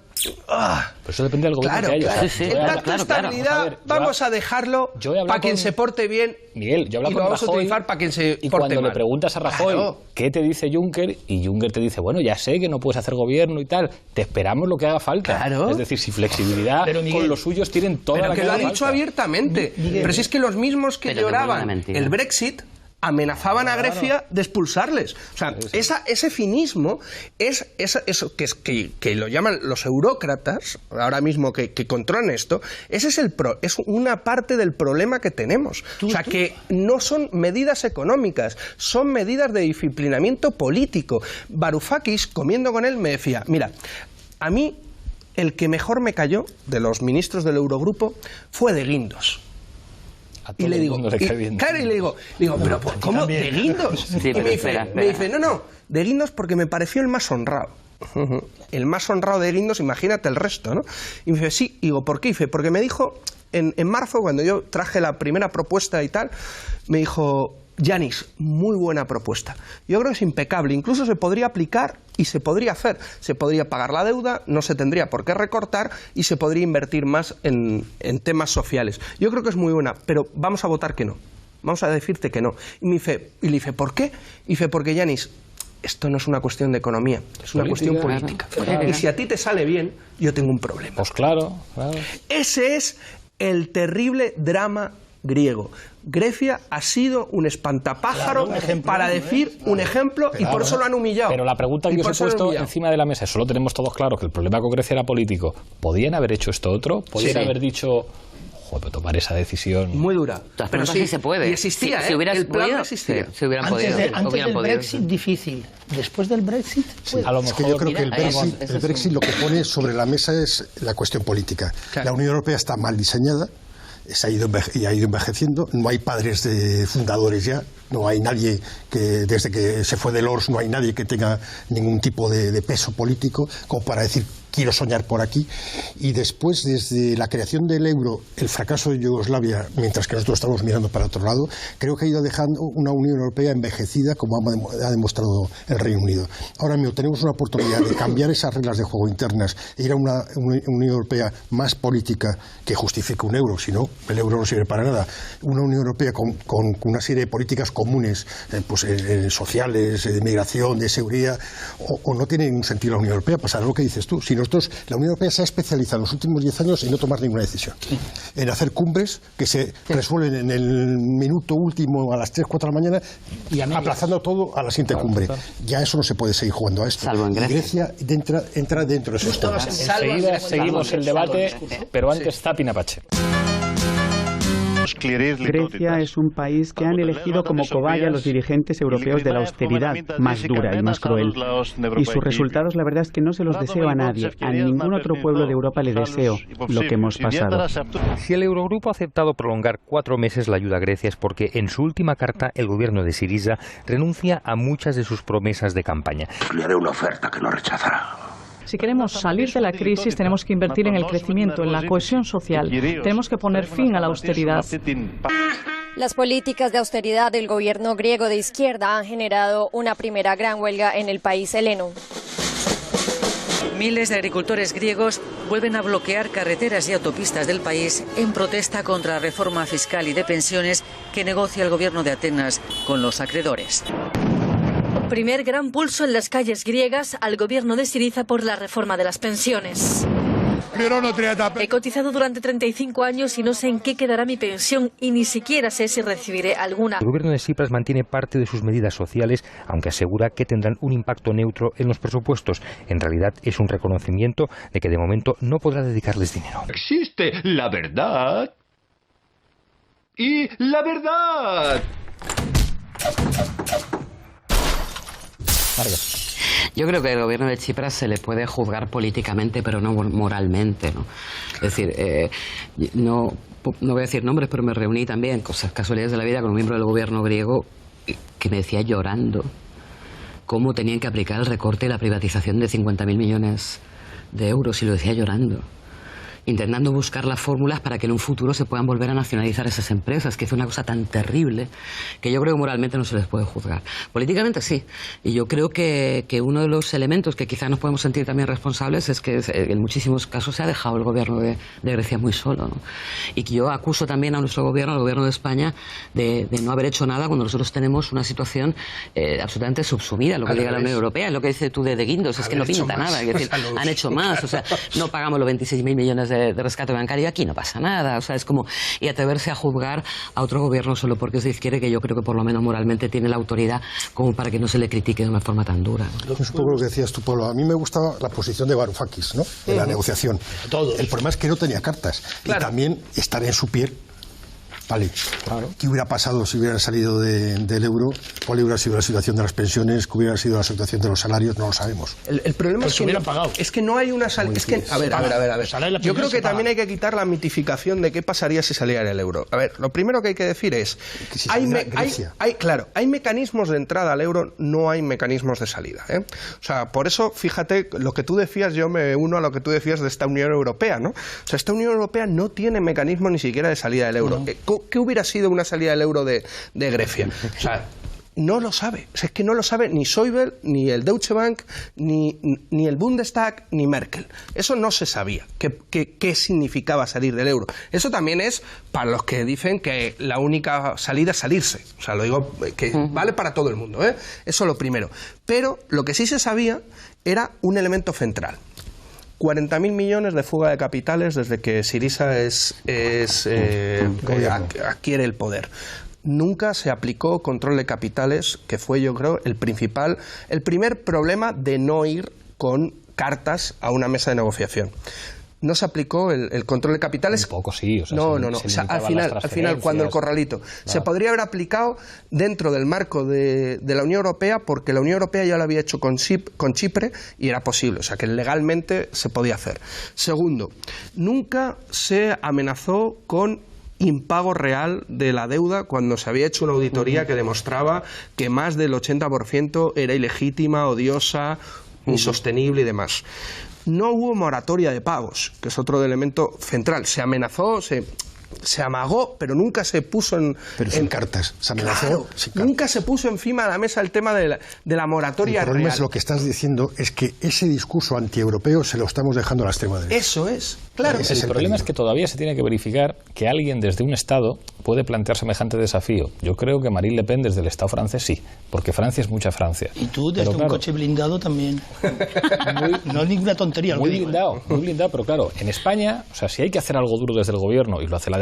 Pues eso depende del gobierno Claro, que haya. claro. O sea, El Pacto de Estabilidad vamos a dejarlo para quien se porte bien. Miguel, yo he hablado y con lo vamos Rajoy, a utilizar para quien se y porte cuando mal. le preguntas a Rajoy qué te dice Juncker, y Juncker te dice, bueno, ya sé que no puedes hacer gobierno y tal, te esperamos lo que haga falta. Claro. Es decir, si flexibilidad Pero, Miguel, con los suyos tienen toda Pero la que que lo ha haga dicho falta. abiertamente. Pero si es que los mismos que Pero te vuelve una lloraban mentira. el Brexit amenazaban a Grecia de expulsarles. O sea, ese cinismo es eso que lo llaman los eurócratas, ahora mismo que controlan esto, ese es es una parte del problema que tenemos. O sea, que no son medidas económicas, son medidas de disciplinamiento político. Varoufakis, comiendo con él, me decía, mira, a mí el que mejor me cayó de los ministros del Eurogrupo fue de Guindos. A todo Y le el digo, mundo le cae bien. claro, y le digo, pero ¿cómo? ¿De Guindos? Sí, Y pero me dice, no, de Guindos porque me pareció el más honrado. El más honrado de Guindos, imagínate el resto, ¿no? Y me dice, sí, y digo, ¿por qué? Y dice, porque me dijo, en marzo, cuando yo traje la primera propuesta y tal, me dijo, Yanis, muy buena propuesta. Yo creo que es impecable, incluso se podría aplicar y se podría hacer. Se podría pagar la deuda, no se tendría por qué recortar y se podría invertir más en temas sociales. Yo creo que es muy buena, pero vamos a votar que no. Vamos a decirte que no. Y le dice, ¿por qué? Y dice, porque Yanis, esto no es una cuestión de economía, es una cuestión política. Claro. Y si a ti te sale bien, yo tengo un problema. Pues claro, claro. Ese es el terrible drama griego. Grecia ha sido un espantapájaro para decir un ejemplo y por eso lo han humillado. Pero la pregunta que Y os por he eso lo han puesto humillado. encima de la mesa, solo tenemos todos claro que el problema con Grecia era político. ¿Podían haber hecho esto otro? ¿Podían haber dicho, joder, pero tomar esa decisión? Muy dura. Pero sí se puede. Y existía, si hubieras el plan podido, no existía. si hubieran Antes, podido. antes hubieran del podido. Brexit, difícil. Después del Brexit, puede. A lo Es que mejor, yo creo que mira, el Brexit lo que pone sobre la mesa es la cuestión política. Claro. La Unión Europea está mal diseñada, ha ido envejeciendo, no hay padres de fundadores ya, no hay nadie que, desde que se fue de Lors, no hay nadie que tenga ningún tipo de peso político como para decir quiero soñar por aquí. Y después, desde la creación del euro, el fracaso de Yugoslavia, mientras que nosotros estamos mirando para otro lado, creo que ha ido dejando una Unión Europea envejecida, como ha demostrado el Reino Unido. Ahora mismo tenemos una oportunidad de cambiar esas reglas de juego internas e ir a una Unión Europea más política que justifique un euro, si no, el euro no sirve para nada. Una Unión Europea con una serie de políticas comunes, sociales, de migración, de seguridad, o no tiene ningún sentido la Unión Europea. Pasará lo que dices tú. Si la Unión Europea se ha especializado en los últimos 10 años en no tomar ninguna decisión, en hacer cumbres que se resuelven en el minuto último a las 3, 4 de la mañana y aplazando todo a la siguiente cumbre. Ya eso no se puede seguir jugando a esto. Salvo en Grecia. Y Grecia entra dentro de esos temas. enseguida seguimos el debate, pero antes Zapin Apache. Grecia es un país que han elegido como cobaya a los dirigentes europeos de la austeridad más dura y más cruel. Y sus resultados, la verdad es que no se los deseo a nadie, a ningún otro pueblo de Europa le deseo lo que hemos pasado. Si el Eurogrupo ha aceptado prolongar 4 meses la ayuda a Grecia es porque en su última carta el gobierno de Syriza renuncia a muchas de sus promesas de campaña. Le haré una oferta que no rechazará. Si queremos salir de la crisis, tenemos que invertir en el crecimiento, en la cohesión social. Tenemos que poner fin a la austeridad. Las políticas de austeridad del gobierno griego de izquierda han generado una primera gran huelga en el país heleno. Miles de agricultores griegos vuelven a bloquear carreteras y autopistas del país en protesta contra la reforma fiscal y de pensiones que negocia el gobierno de Atenas con los acreedores. Primer gran pulso en las calles griegas al gobierno de Syriza por la reforma de las pensiones. He cotizado durante 35 años y no sé en qué quedará mi pensión y ni siquiera sé si recibiré alguna. El gobierno de Tsipras mantiene parte de sus medidas sociales, aunque asegura que tendrán un impacto neutro en los presupuestos. En realidad es un reconocimiento de que de momento no podrá dedicarles dinero. Existe la verdad y la verdad. Yo creo que el gobierno de Tsipras se le puede juzgar políticamente, pero no moralmente, ¿no? Es decir, no voy a decir nombres, pero me reuní también, casualidades de la vida, con un miembro del gobierno griego que me decía llorando cómo tenían que aplicar el recorte y la privatización de 50.000 millones de euros, y lo decía llorando, intentando buscar las fórmulas para que en un futuro se puedan volver a nacionalizar esas empresas, que es una cosa tan terrible que yo creo que moralmente no se les puede juzgar. Políticamente sí, y yo creo que uno de los elementos que quizás nos podemos sentir también responsables es que en muchísimos casos se ha dejado el gobierno de Grecia muy solo, ¿no? Y que yo acuso también a nuestro gobierno, al gobierno de España, de no haber hecho nada cuando nosotros tenemos una situación absolutamente subsumida, lo que diga la Unión Europea, es lo que dice tú de Guindos, es que no pinta nada, es decir, han hecho más, o sea, no pagamos los 26.000 millones de rescate bancario, aquí no pasa nada, o sea, es como, y atreverse a juzgar a otro gobierno solo porque es de izquierda, que yo creo que por lo menos moralmente tiene la autoridad como para que no se le critique de una forma tan dura, ¿no? Es un poco lo que decías tú, Pablo. A mí me gustaba la posición de Varoufakis, ¿no?, en la negociación. El problema es que no tenía cartas, claro. Y también estar en su piel. Vale, claro. ¿Qué hubiera pasado si hubieran salido del euro? ¿Cuál hubiera sido la situación de las pensiones? ¿Cuál hubiera sido la situación de los salarios? No lo sabemos. El problema es que no hay una salida. Es que, a ver. Yo creo que también hay que quitar la mitificación de qué pasaría si saliera el euro. A ver, lo primero que hay que decir es que si hay mecanismos de entrada al euro, no hay mecanismos de salida, ¿eh? O sea, por eso, fíjate, lo que tú decías, yo me uno a lo que tú decías de esta Unión Europea, ¿no? O sea, esta Unión Europea no tiene mecanismo ni siquiera de salida del euro. ¿Qué hubiera sido una salida del euro de Grecia? O sea, no lo sabe. O sea, es que no lo sabe ni Schäuble, ni el Deutsche Bank, ni el Bundestag, ni Merkel. Eso no se sabía. ¿Qué significaba salir del euro? Eso también es para los que dicen que la única salida es salirse. O sea, lo digo que vale para todo el mundo, ¿eh? Eso es lo primero. Pero lo que sí se sabía era un elemento central. 40.000 millones de fuga de capitales desde que Syriza adquiere el poder. Nunca se aplicó control de capitales, que fue, yo creo, el primer problema de no ir con cartas a una mesa de negociación. No se aplicó el control de capitales. Un poco sí. O sea, no. O sea, al final, cuando el corralito. Claro. Se podría haber aplicado dentro del marco de la Unión Europea, porque la Unión Europea ya lo había hecho con Chipre y era posible. O sea, que legalmente se podía hacer. Segundo, nunca se amenazó con impago real de la deuda cuando se había hecho una auditoría que demostraba que más del 80% era ilegítima, odiosa, insostenible y demás. No hubo moratoria de pagos, que es otro elemento central. Se amenazó, se amagó, pero nunca se puso sin cartas. Se amenazó. Claro, sin cartas. Nunca se puso encima de la mesa el tema de la moratoria real. El problema es lo que estás diciendo, es que ese discurso antieuropeo se lo estamos dejando a la extrema derecha. Eso es, claro. El problema es que todavía se tiene que verificar que alguien desde un Estado puede plantear semejante desafío. Yo creo que Marine Le Pen desde el Estado francés sí, porque Francia es mucha Francia. Y tú desde un coche blindado también. No es ninguna tontería. Muy blindado, pero claro, en España, o sea, si hay que hacer algo duro desde el gobierno y lo hace la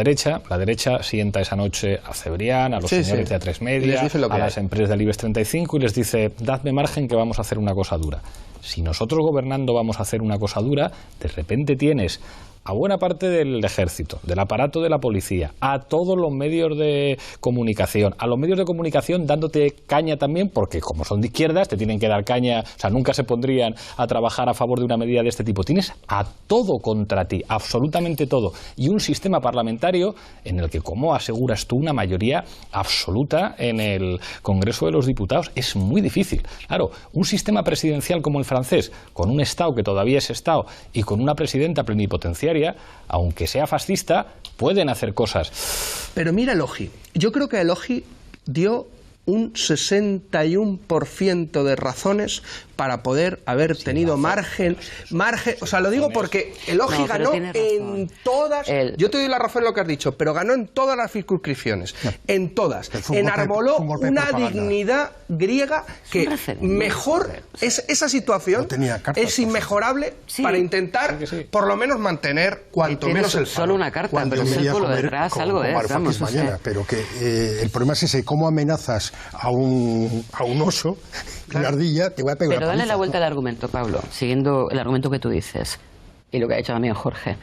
derecha sienta esa noche a Cebrián, a los señores de A3 Media, a las empresas del IBEX 35 y les dice, dadme margen que vamos a hacer una cosa dura. Si nosotros gobernando vamos a hacer una cosa dura, de repente tienes a buena parte del ejército, del aparato de la policía, a todos los medios de comunicación, a los medios de comunicación dándote caña también, porque como son de izquierdas te tienen que dar caña, o sea, nunca se pondrían a trabajar a favor de una medida de este tipo. Tienes a todo contra ti, absolutamente todo, y un sistema parlamentario en el que, como aseguras tú, una mayoría absoluta en el Congreso de los Diputados. Es muy difícil. Claro, un sistema presidencial como el francés, con un Estado que todavía es Estado y con una presidenta plenipotenciaria, aunque sea fascista, pueden hacer cosas. Pero mira Elogi. Yo creo que Elogi dio un 61% de razones para poder haber tenido margen, o sea, lo digo porque el OJI ganó en todas, yo te doy la razón en lo que has dicho, pero ganó en todas las circunscripciones, en todas, enarboló una dignidad griega que mejor, esa situación es inmejorable para intentar por lo menos mantener cuanto menos el solo una carta, pero es el pueblo detrás, algo es, vamos, mañana, pero que el problema es ese, cómo amenazas a un oso, una ardilla, te voy a pegar. Pero dale la vuelta al argumento, Pablo, siguiendo el argumento que tú dices y lo que ha dicho también Jorge.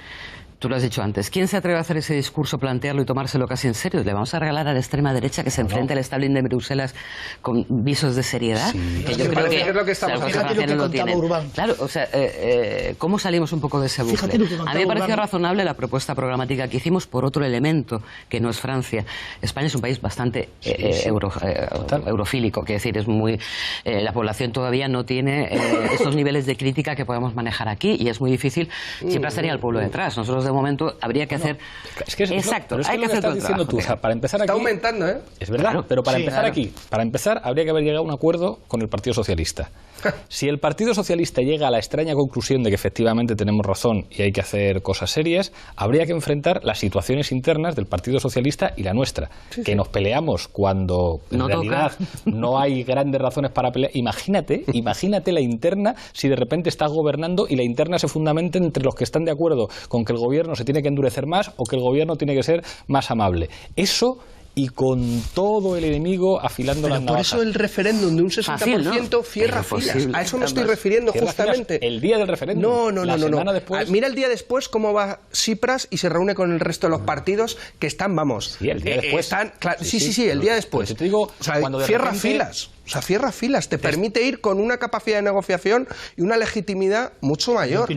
Tú lo has dicho antes. ¿Quién se atreve a hacer ese discurso, plantearlo y tomárselo casi en serio? ¿Le vamos a regalar a la extrema derecha que se enfrente al establishment de Bruselas con visos de seriedad? Sí, que yo creo que es lo que estamos haciendo. Fíjate lo que contaba Urbán. Claro, o sea, ¿cómo salimos un poco de ese bucle? A mí me pareció razonable la propuesta programática que hicimos por otro elemento, que no es Francia. España es un país bastante eurofílico, quiere decir, es muy... la población todavía no tiene esos niveles de crítica que podemos manejar aquí y es muy difícil. Siempre estaría el pueblo detrás. Nosotros de momento habría que hacer... exacto, hay que hacer todo el trabajo. Tú, o sea, para empezar aquí... Está aumentando, ¿eh? Es verdad, claro, pero para empezar aquí, para empezar, habría que haber llegado a un acuerdo con el Partido Socialista. Si el Partido Socialista llega a la extraña conclusión de que efectivamente tenemos razón y hay que hacer cosas serias, habría que enfrentar las situaciones internas del Partido Socialista y la nuestra. Que nos peleamos cuando en realidad no hay grandes razones para pelear. Imagínate la interna si de repente estás gobernando y la interna se fundamenta entre los que están de acuerdo con que el gobierno se tiene que endurecer más o que el gobierno tiene que ser más amable. Eso... y con todo el enemigo afilando las navajas. Por eso el referéndum de un 60% cierra filas. A eso me estoy refiriendo justamente. El día del referéndum. No. Después... Mira el día después cómo va Tsipras y se reúne con el resto de los partidos que están, vamos. Sí, el día después. Sí, el día después. Te digo, o sea, cuando cierra filas. O sea, cierra filas. Te permite ir con una capacidad de negociación y una legitimidad mucho mayor.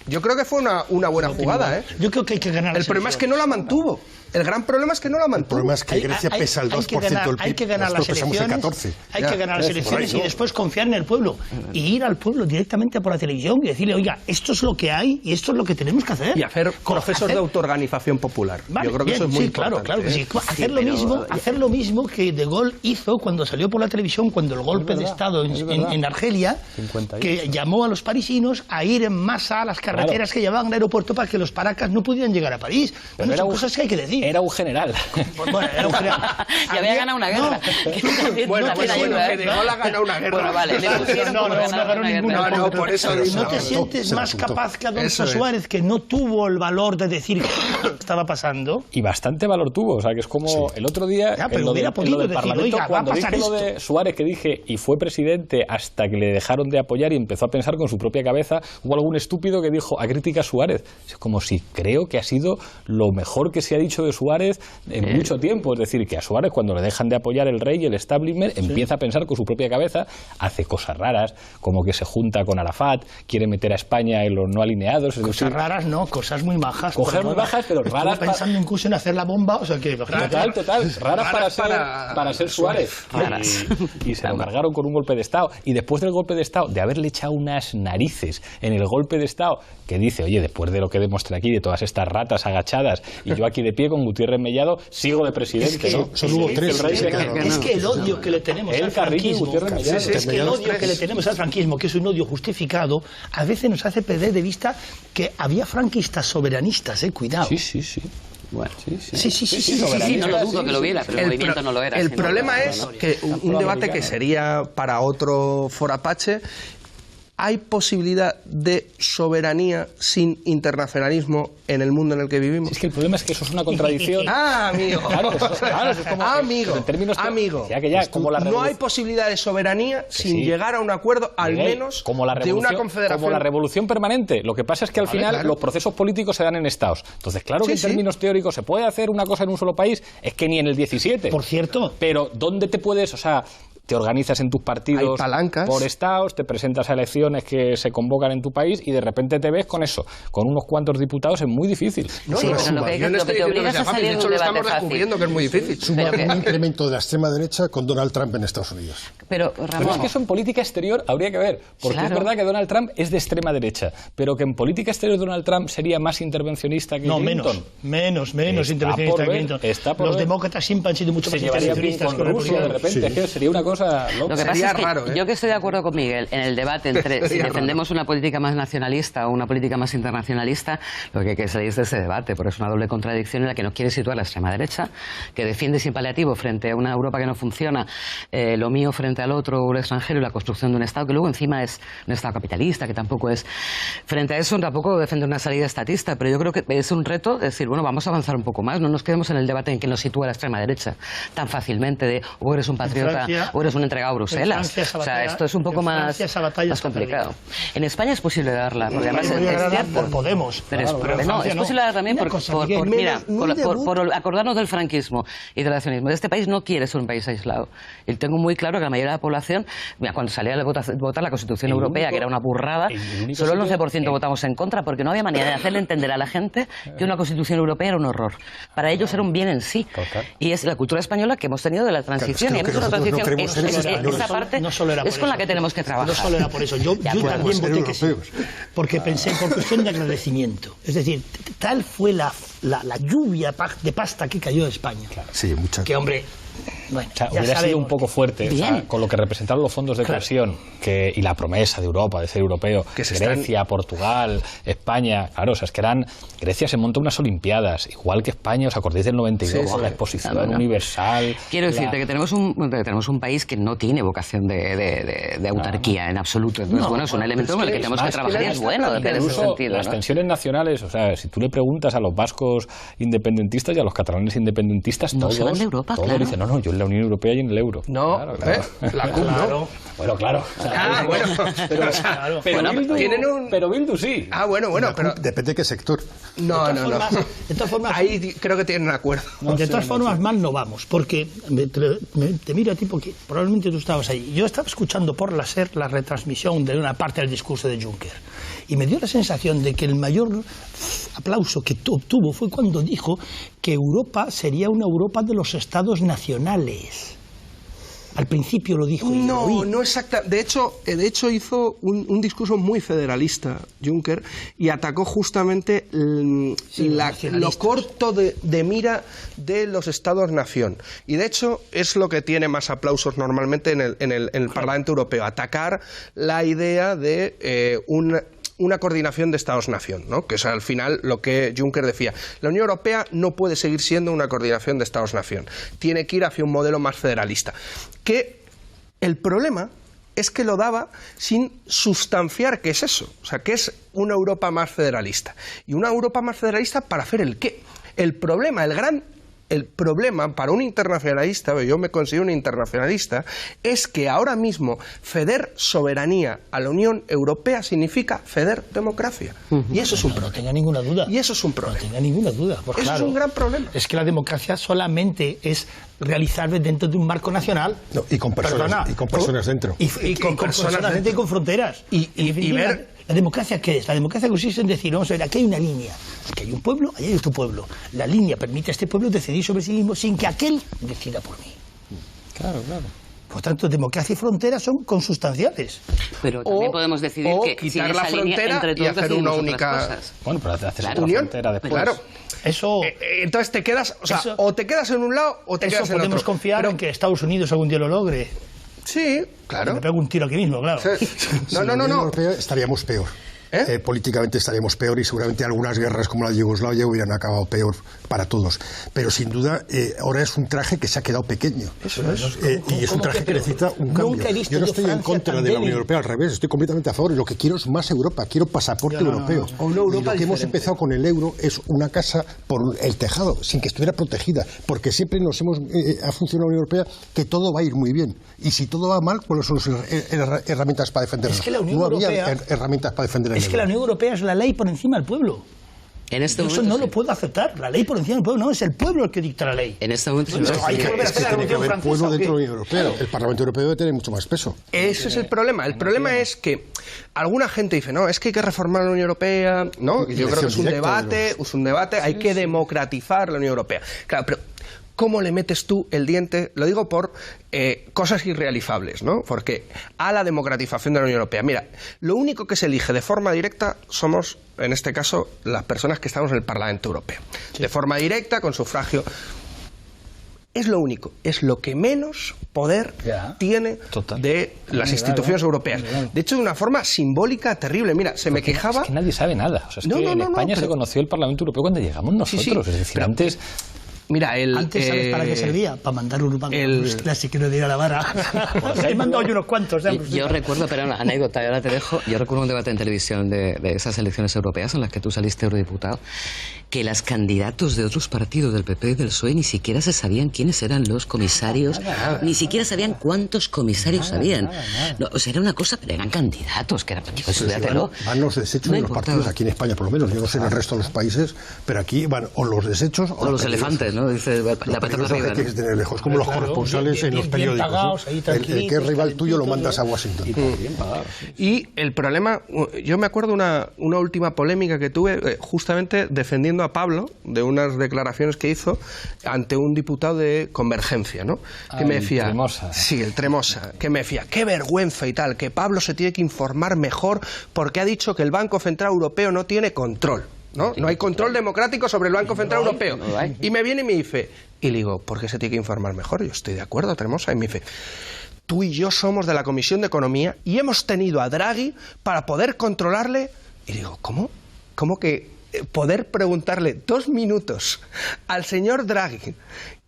Yo creo que fue una buena jugada, ¿eh? Yo creo que hay que ganar. El problema es que no la mantuvo. El gran problema es que no la mantuvo. El problema es que Grecia pesa el 2% del PIB. Hay que ganar las elecciones. Hay que ganar las elecciones y después confiar en el pueblo. Y ir al pueblo directamente por la televisión y decirle, oiga, esto es lo que hay y esto es lo que tenemos que hacer. Y hacer procesos de autoorganización popular. Vale, yo creo que eso es muy importante. Claro que sí. Hacer lo mismo que De Gaulle hizo cuando salió por la televisión, cuando el golpe de Estado en Argelia, que llamó a los parisinos a ir en masa a las carreteras que llevaban al aeropuerto para que los paracas no pudieran llegar a París. Bueno, son cosas que hay que decir. Era un general. Bueno, era un general. Y había ganado una guerra. Bueno, que De Gaulle ha ganado una guerra. Bueno, vale, no ganó ninguna. No, por eso ¿No te sientes más capaz que Adolfo Suárez, que no tuvo el valor de decir qué estaba pasando? Y bastante valor tuvo, o sea, que es como el otro día pero hubiera podido decir, Parlamento, oiga, cuando va a pasar dije lo de Suárez, que dije, y fue presidente hasta que le dejaron de apoyar y empezó a pensar con su propia cabeza, hubo algún estúpido que dijo, a crítica a Suárez. Es como si creo que ha sido lo mejor que se ha dicho de Suárez en mucho tiempo. Es decir, que a Suárez, cuando le dejan de apoyar el rey y el establishment, empieza a pensar con su propia cabeza, hace cosas raras, como que se junta con Arafat, quiere meter a España en los no alineados. Cosas raras, no, cosas muy majas. Cosas muy majas, pero raras. Pensando incluso en hacer la bomba, o sea que... Total. Raras para ser Suárez. Y se lo cargaron con un golpe de Estado. Y después del golpe de Estado, de haberle echado unas narices en el golpe de Estado, que dice, oye, después de lo que demostré aquí, de todas estas ratas agachadas, y yo aquí de pie con Gutiérrez Mellado, sigo de presidente. Es que, ¿no? Solo hubo tres. Es que el odio que le tenemos al franquismo, es que el odio que le tenemos al franquismo, que es un odio justificado, a veces nos hace perder de vista que había franquistas soberanistas, cuidado. Sí. Bueno, sí, no lo dudo que lo hubiera, pero el movimiento no lo era. El problema es que un debate que sería para otro forapache, ¿hay posibilidad de soberanía sin internacionalismo en el mundo en el que vivimos? Es que el problema es que eso es una contradicción. Amigo. Claro, es como amigo. Como no hay posibilidad de soberanía sin llegar a un acuerdo, al menos de una confederación. Como la revolución permanente. Lo que pasa es que al final los procesos políticos se dan en estados. Entonces, claro que en términos teóricos se puede hacer una cosa en un solo país, es que ni en el 17. Por cierto. Pero ¿dónde te puedes, te organizas en tus partidos hay palancas por estados, te presentas a elecciones que se convocan en tu país y de repente te ves con eso, con unos cuantos diputados. Es muy difícil. No, sí, pero lo que te obligas a salir de un debate fácil. Que es muy difícil. Suma un incremento de la extrema derecha con Donald Trump en Estados Unidos. Pero, Ramón, pero es que eso en política exterior habría que ver, porque es verdad que Donald Trump es de extrema derecha, pero que en política exterior Donald Trump sería más intervencionista que Clinton. Menos intervencionista que Clinton. Los demócratas siempre han sido mucho más intervencionistas con Rusia, de repente. Es que sería una cosa loca. Lo que pasa es que yo que estoy de acuerdo con Miguel en el debate entre si defendemos una política más nacionalista o una política más internacionalista, lo que hay que salir de ese debate, porque es una doble contradicción en la que nos quiere situar la extrema derecha, que defiende sin paliativo frente a una Europa que no funciona, lo mío frente al otro, un extranjero y la construcción de un Estado que luego encima es un Estado capitalista, que tampoco es. Frente a eso tampoco defiende una salida estatista, pero yo creo que es un reto decir, bueno, vamos a avanzar un poco más, no nos quedemos en el debate en que nos sitúa la extrema derecha tan fácilmente de o eres un patriota o eres un entregado a Bruselas. O sea, esto es un poco más complicado. En España es posible darla, porque además es cierto. Por Podemos. Pero es posible darla también por acordarnos del franquismo y del nacionalismo. Este país no quiere ser un país aislado. Y tengo muy claro que la mayoría de la población, mira, cuando salía a votar la Constitución Europea, que era una burrada, solo el 11% votamos en contra, porque no había manera de hacerle entender a la gente que una Constitución Europea era un horror. Para ellos era un bien en sí. Y es la cultura española que hemos tenido de la transición. Y en esa transición, esa parte es con la que tenemos que trabajar. No solo era por eso. Yo también voté que sí, porque pensé por cuestión de agradecimiento. Es decir, tal fue la lluvia de pasta que cayó de España. Sí, mucha. Que, hombre, bueno, o sea, hubiera sido un poco fuerte, o sea, con lo que representaron los fondos de cohesión y la promesa de Europa, de ser europeo, Grecia, Portugal, España, claro, o sea, es que Grecia se montó unas Olimpiadas, igual que España, ¿os acordáis del 92? La exposición universal. Quiero decirte que tenemos un país que no tiene vocación de autarquía en absoluto, entonces bueno, es un elemento con el que tenemos que trabajar y es bueno en ese sentido. Las tensiones nacionales, o sea, si tú le preguntas a los vascos independentistas y a los catalanes independentistas, todos se van de Europa, todos dicen, no, yo en la Unión Europea y en el euro. No, claro. La CUP no. Bueno, claro. Pero Bildu sí. Bueno, pero depende de qué sector. No. De todas formas, ahí creo que tienen un acuerdo. De todas formas, mal no vamos, porque te miro a ti porque probablemente tú estabas ahí. Yo estaba escuchando por la SER la retransmisión de una parte del discurso de Juncker y me dio la sensación de que el mayor aplauso que obtuvo fue cuando dijo que Europa sería una Europa de los estados nacionales. Al principio lo dijo. No exacta. De hecho hizo un discurso muy federalista, Juncker, y atacó justamente lo corto de mira de los Estados-nación. Y de hecho es lo que tiene más aplausos normalmente en el Parlamento Europeo, atacar la idea de una coordinación de Estados-nación, ¿no? Que es al final lo que Juncker decía. La Unión Europea no puede seguir siendo una coordinación de Estados-nación. Tiene que ir hacia un modelo más federalista. Que el problema es que lo daba sin sustanciar qué es eso. O sea, qué es una Europa más federalista. Y una Europa más federalista ¿para hacer el qué? El problema para un internacionalista, yo me considero un internacionalista, es que ahora mismo ceder soberanía a la Unión Europea significa ceder democracia. Y eso es un problema. No tenga ninguna duda. Y eso es un problema. No tenga ninguna duda. Eso es un gran problema. Es que la democracia solamente es realizable dentro de un marco nacional. No, y con personas, dentro. Y con personas dentro y con fronteras. Y ver... ¿La democracia qué es? La democracia consiste en decir, vamos a ver, aquí hay una línea, aquí hay un pueblo, allá hay otro pueblo. La línea permite a este pueblo decidir sobre sí mismo sin que aquel decida por mí. Claro. Por tanto, democracia y fronteras son consustanciales. Pero también podemos decidir que quitar sin la esa frontera línea, y hacer una única. Bueno, pero haces otra frontera después. Claro. Eso, entonces te quedas, o te quedas en un lado o te quedas en otro. Podemos confiar en que Estados Unidos algún día lo logre. Sí, claro. Me pego un tiro aquí mismo, claro. No. La Unión Europea estaríamos peor. Políticamente estaríamos peor y seguramente algunas guerras como la de Yugoslavia hubieran acabado peor para todos. Pero sin duda ahora es un traje que se ha quedado pequeño. Eso es. Y es un traje que necesita un cambio. Yo no estoy en contra de la Unión Europea, al revés, estoy completamente a favor. Y lo que quiero es más Europa, quiero pasaporte europeo. Y lo que hemos empezado con el euro es una casa por el tejado, sin que estuviera protegida, porque siempre ha funcionado la Unión Europea que todo va a ir muy bien. Y si todo va mal, ¿cuáles son las herramientas para defenderlo? Es que la Unión no había Europea, herramientas para defender el euro. Es que la Unión Europea es la ley por encima del pueblo. En este eso momento, no lo puedo aceptar. La ley por encima del pueblo, no, es el pueblo el que dicta la ley. En este momento hay que volver a hacer la tiene que Revolución haber Francesa. pueblo ¿o dentro de la qué? Unión Europea. El Parlamento Europeo debe tener mucho más peso. Ese es el problema. El problema es que alguna gente dice, no, es que hay que reformar la Unión Europea, ¿no? Yo creo que es un debate, hay que democratizar la Unión Europea. Claro, pero ¿cómo le metes tú el diente? Lo digo por cosas irrealizables, ¿no? Porque a la democratización de la Unión Europea. Mira, lo único que se elige de forma directa somos, en este caso, las personas que estamos en el Parlamento Europeo. Sí. De forma directa, con sufragio. Es lo único, es lo que menos poder tiene de las instituciones europeas. De hecho, de una forma simbólica terrible. Mira, me quejaba... Es que nadie sabe nada. O sea, es que en España se conoció el Parlamento Europeo cuando llegamos nosotros. Es decir, antes... Mira, antes, ¿sabes para qué servía? Para mandar un banco clásico de ir a la vara. He mandado yo unos cuantos. Yo recuerdo, pero una anécdota, y ahora te dejo. Yo recuerdo un debate en televisión de esas elecciones europeas en las que tú saliste eurodiputado, que los candidatos de otros partidos, del PP y del PSOE, ni siquiera se sabían quiénes eran los comisarios, ni siquiera sabían cuántos comisarios habían. No, o sea, era una cosa, pero eran candidatos, que era van los desechos de los partidos, aquí en España por lo menos, yo no sé en el resto de los países, pero aquí van o los desechos o los elefantes, ¿no? Dice la pata para arriba. Tienes que tener lejos, como los corresponsales en los periódicos. Pagados, el que es rival tuyo lo mandas a Washington. Y el problema, yo me acuerdo una última polémica que tuve justamente defendiendo a Pablo de unas declaraciones que hizo ante un diputado de Convergencia, ¿no? Que me decía, Tremosa. Sí, el Tremosa, que me decía, qué vergüenza y tal, que Pablo se tiene que informar mejor porque ha dicho que el Banco Central Europeo no tiene control. ¿No? No hay control democrático sobre el Banco Central Europeo. Y me viene y me dice, y le digo, ¿por qué se tiene que informar mejor? Yo estoy de acuerdo, Tremosa. Y me dice, tú y yo somos de la Comisión de Economía y hemos tenido a Draghi para poder controlarle. Y digo, ¿cómo? ¿Cómo que poder preguntarle 2 minutos al señor Draghi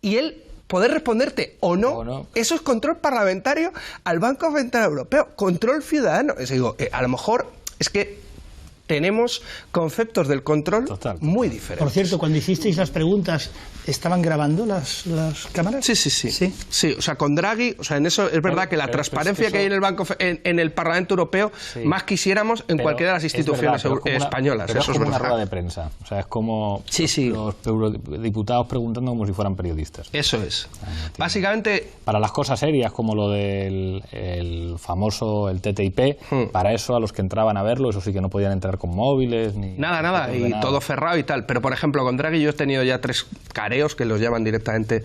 y él poder responderte o no? Eso es control parlamentario al Banco Central Europeo, control ciudadano. Es digo, a lo mejor es que tenemos conceptos del control muy diferentes. Por cierto, cuando hicisteis las preguntas, ¿estaban grabando las cámaras? Sí, o sea, con Draghi, o sea, en eso es verdad que la transparencia que hay en el Banco, en el Parlamento Europeo, más quisiéramos en cualquiera de las instituciones españolas. Pero eso es como verdad. una rueda de prensa. O sea, es como los eurodiputados preguntando como si fueran periodistas. Eso es. Básicamente... Para las cosas serias, como lo del el famoso el TTIP, para eso a los que entraban a verlo, eso sí que no podían entrar con móviles ni... Nada, y todo cerrado y tal. Pero, por ejemplo, con Draghi yo he tenido ya 3 careos que los llaman directamente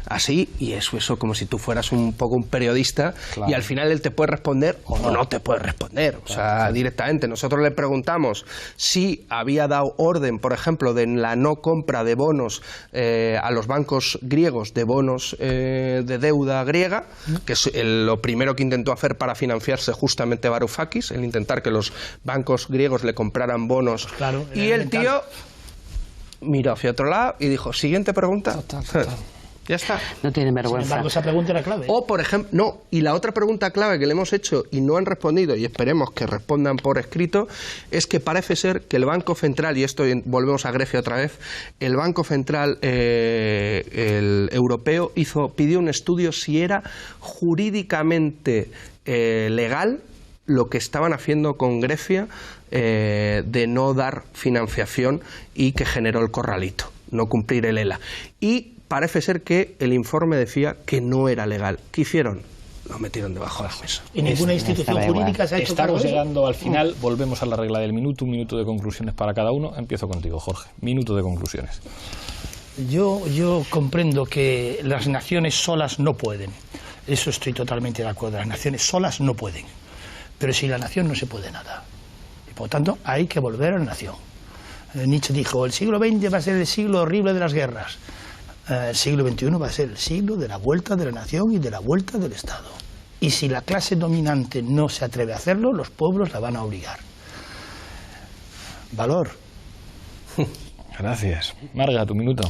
así, y eso como si tú fueras un poco un periodista, y al final él te puede responder o no te puede responder. O sea, directamente. Nosotros le preguntamos si había dado orden, por ejemplo, de la no compra de bonos a los bancos griegos, de bonos de deuda griega, que es lo primero que intentó hacer para financiarse justamente Varoufakis, el intentar que los bancos griegos le compraran bonos. Y el tío miró hacia otro lado y dijo, siguiente pregunta. Ya está. No tiene vergüenza. Sin embargo, esa pregunta era clave. O, por ejemplo, no, y la otra pregunta clave que le hemos hecho y no han respondido, y esperemos que respondan por escrito, es que parece ser que el Banco Central, y esto volvemos a Grecia otra vez, el Banco Central el europeo pidió un estudio si era jurídicamente legal lo que estaban haciendo con Grecia de no dar financiación y que generó el corralito, no cumplir el ELA. Y parece ser que el informe decía que no era legal. ¿Qué hicieron? Lo metieron debajo de la mesa. Y ninguna institución jurídica se ha hecho cargo de eso. Estamos llegando al final, volvemos a la regla del minuto, un minuto de conclusiones para cada uno. Empiezo contigo, Jorge. Minuto de conclusiones. Yo comprendo que las naciones solas no pueden. Eso estoy totalmente de acuerdo. Las naciones solas no pueden. Pero sin la nación no se puede nada. Y por tanto, hay que volver a la nación. Nietzsche dijo, el siglo XX va a ser el siglo horrible de las guerras. El siglo XXI va a ser el siglo de la vuelta de la nación y de la vuelta del Estado. Y si la clase dominante no se atreve a hacerlo, los pueblos la van a obligar. Valor. Gracias. Marga, tu minuto.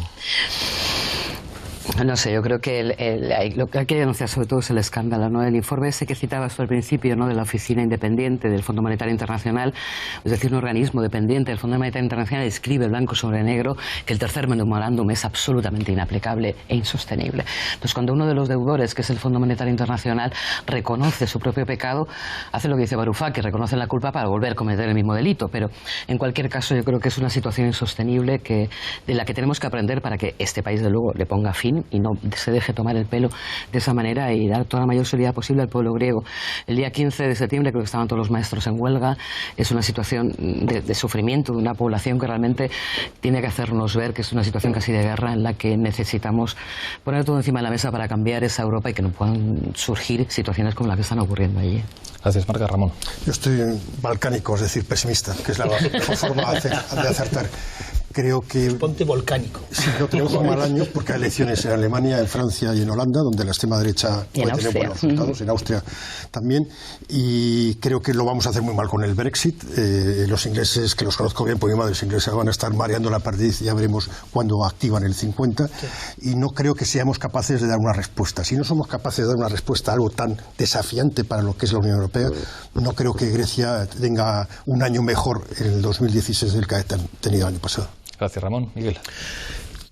No sé, yo creo que lo que hay que denunciar sobre todo es el escándalo, ¿no? El informe ese que citabas tú al principio, ¿no?, de la Oficina Independiente del Fondo Monetario Internacional, es decir, un organismo dependiente del Fondo Monetario Internacional, escribe blanco sobre negro que el tercer memorándum es absolutamente inaplicable e insostenible. Entonces, cuando uno de los deudores, que es el Fondo Monetario Internacional, reconoce su propio pecado, hace lo que dice Varoufakis, que reconoce la culpa para volver a cometer el mismo delito. Pero, en cualquier caso, yo creo que es una situación insostenible de la que tenemos que aprender para que este país, de luego, le ponga fin y no se deje tomar el pelo de esa manera y dar toda la mayor seguridad posible al pueblo griego. El día 15 de septiembre creo que estaban todos los maestros en huelga. Es una situación de sufrimiento de una población que realmente tiene que hacernos ver que es una situación casi de guerra en la que necesitamos poner todo encima de la mesa para cambiar esa Europa y que no puedan surgir situaciones como las que están ocurriendo allí. Gracias, Marca. Ramón. Yo estoy balcánico, es decir, pesimista, que es la mejor forma de acertar. Creo que... Ponte volcánico. Sí, no tenemos un mal año porque hay elecciones en Alemania, en Francia y en Holanda, donde la extrema derecha puede tener buenos resultados, en Austria también, y creo que lo vamos a hacer muy mal con el Brexit. Los ingleses, que los conozco bien, porque mi madre es inglesa, van a estar mareando la perdiz, ya veremos cuándo activan el 50, y no creo que seamos capaces de dar una respuesta. Si no somos capaces de dar una respuesta a algo tan desafiante para lo que es la Unión Europea, no creo que Grecia tenga un año mejor en el 2016 del que ha tenido el año pasado. Gracias, Ramón. Miguel.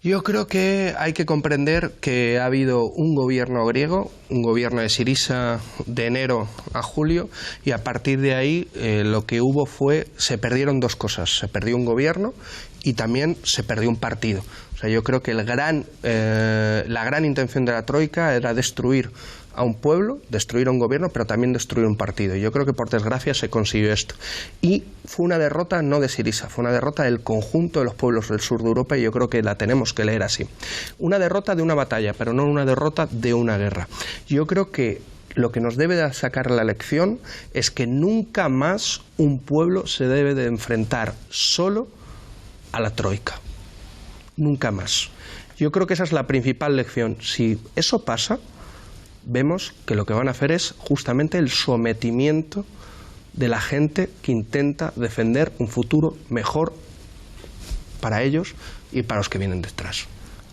Yo creo que hay que comprender que ha habido un gobierno griego, un gobierno de Syriza de enero a julio, y a partir de ahí lo que hubo se perdieron dos cosas. Se perdió un gobierno y también se perdió un partido. O sea, yo creo que la gran intención de la Troika era destruir a un pueblo, destruir a un gobierno, pero también destruir un partido. Y yo creo que por desgracia se consiguió esto. Y fue una derrota no de Syriza, fue una derrota del conjunto de los pueblos del sur de Europa, y yo creo que la tenemos que leer así. Una derrota de una batalla, pero no una derrota de una guerra. Yo creo que lo que nos debe de sacar la lección es que nunca más un pueblo se debe de enfrentar solo a la Troika. Nunca más. Yo creo que esa es la principal lección. Si eso pasa, vemos que lo que van a hacer es justamente el sometimiento de la gente que intenta defender un futuro mejor para ellos y para los que vienen detrás.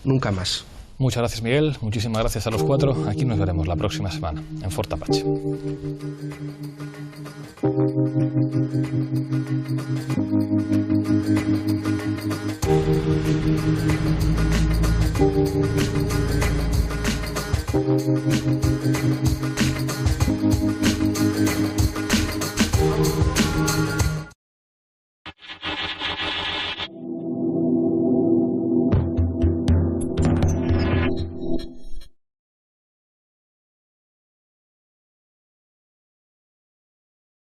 Nunca más. Muchas gracias, Miguel. Muchísimas gracias a los cuatro. Aquí nos veremos la próxima semana en Fort Apache.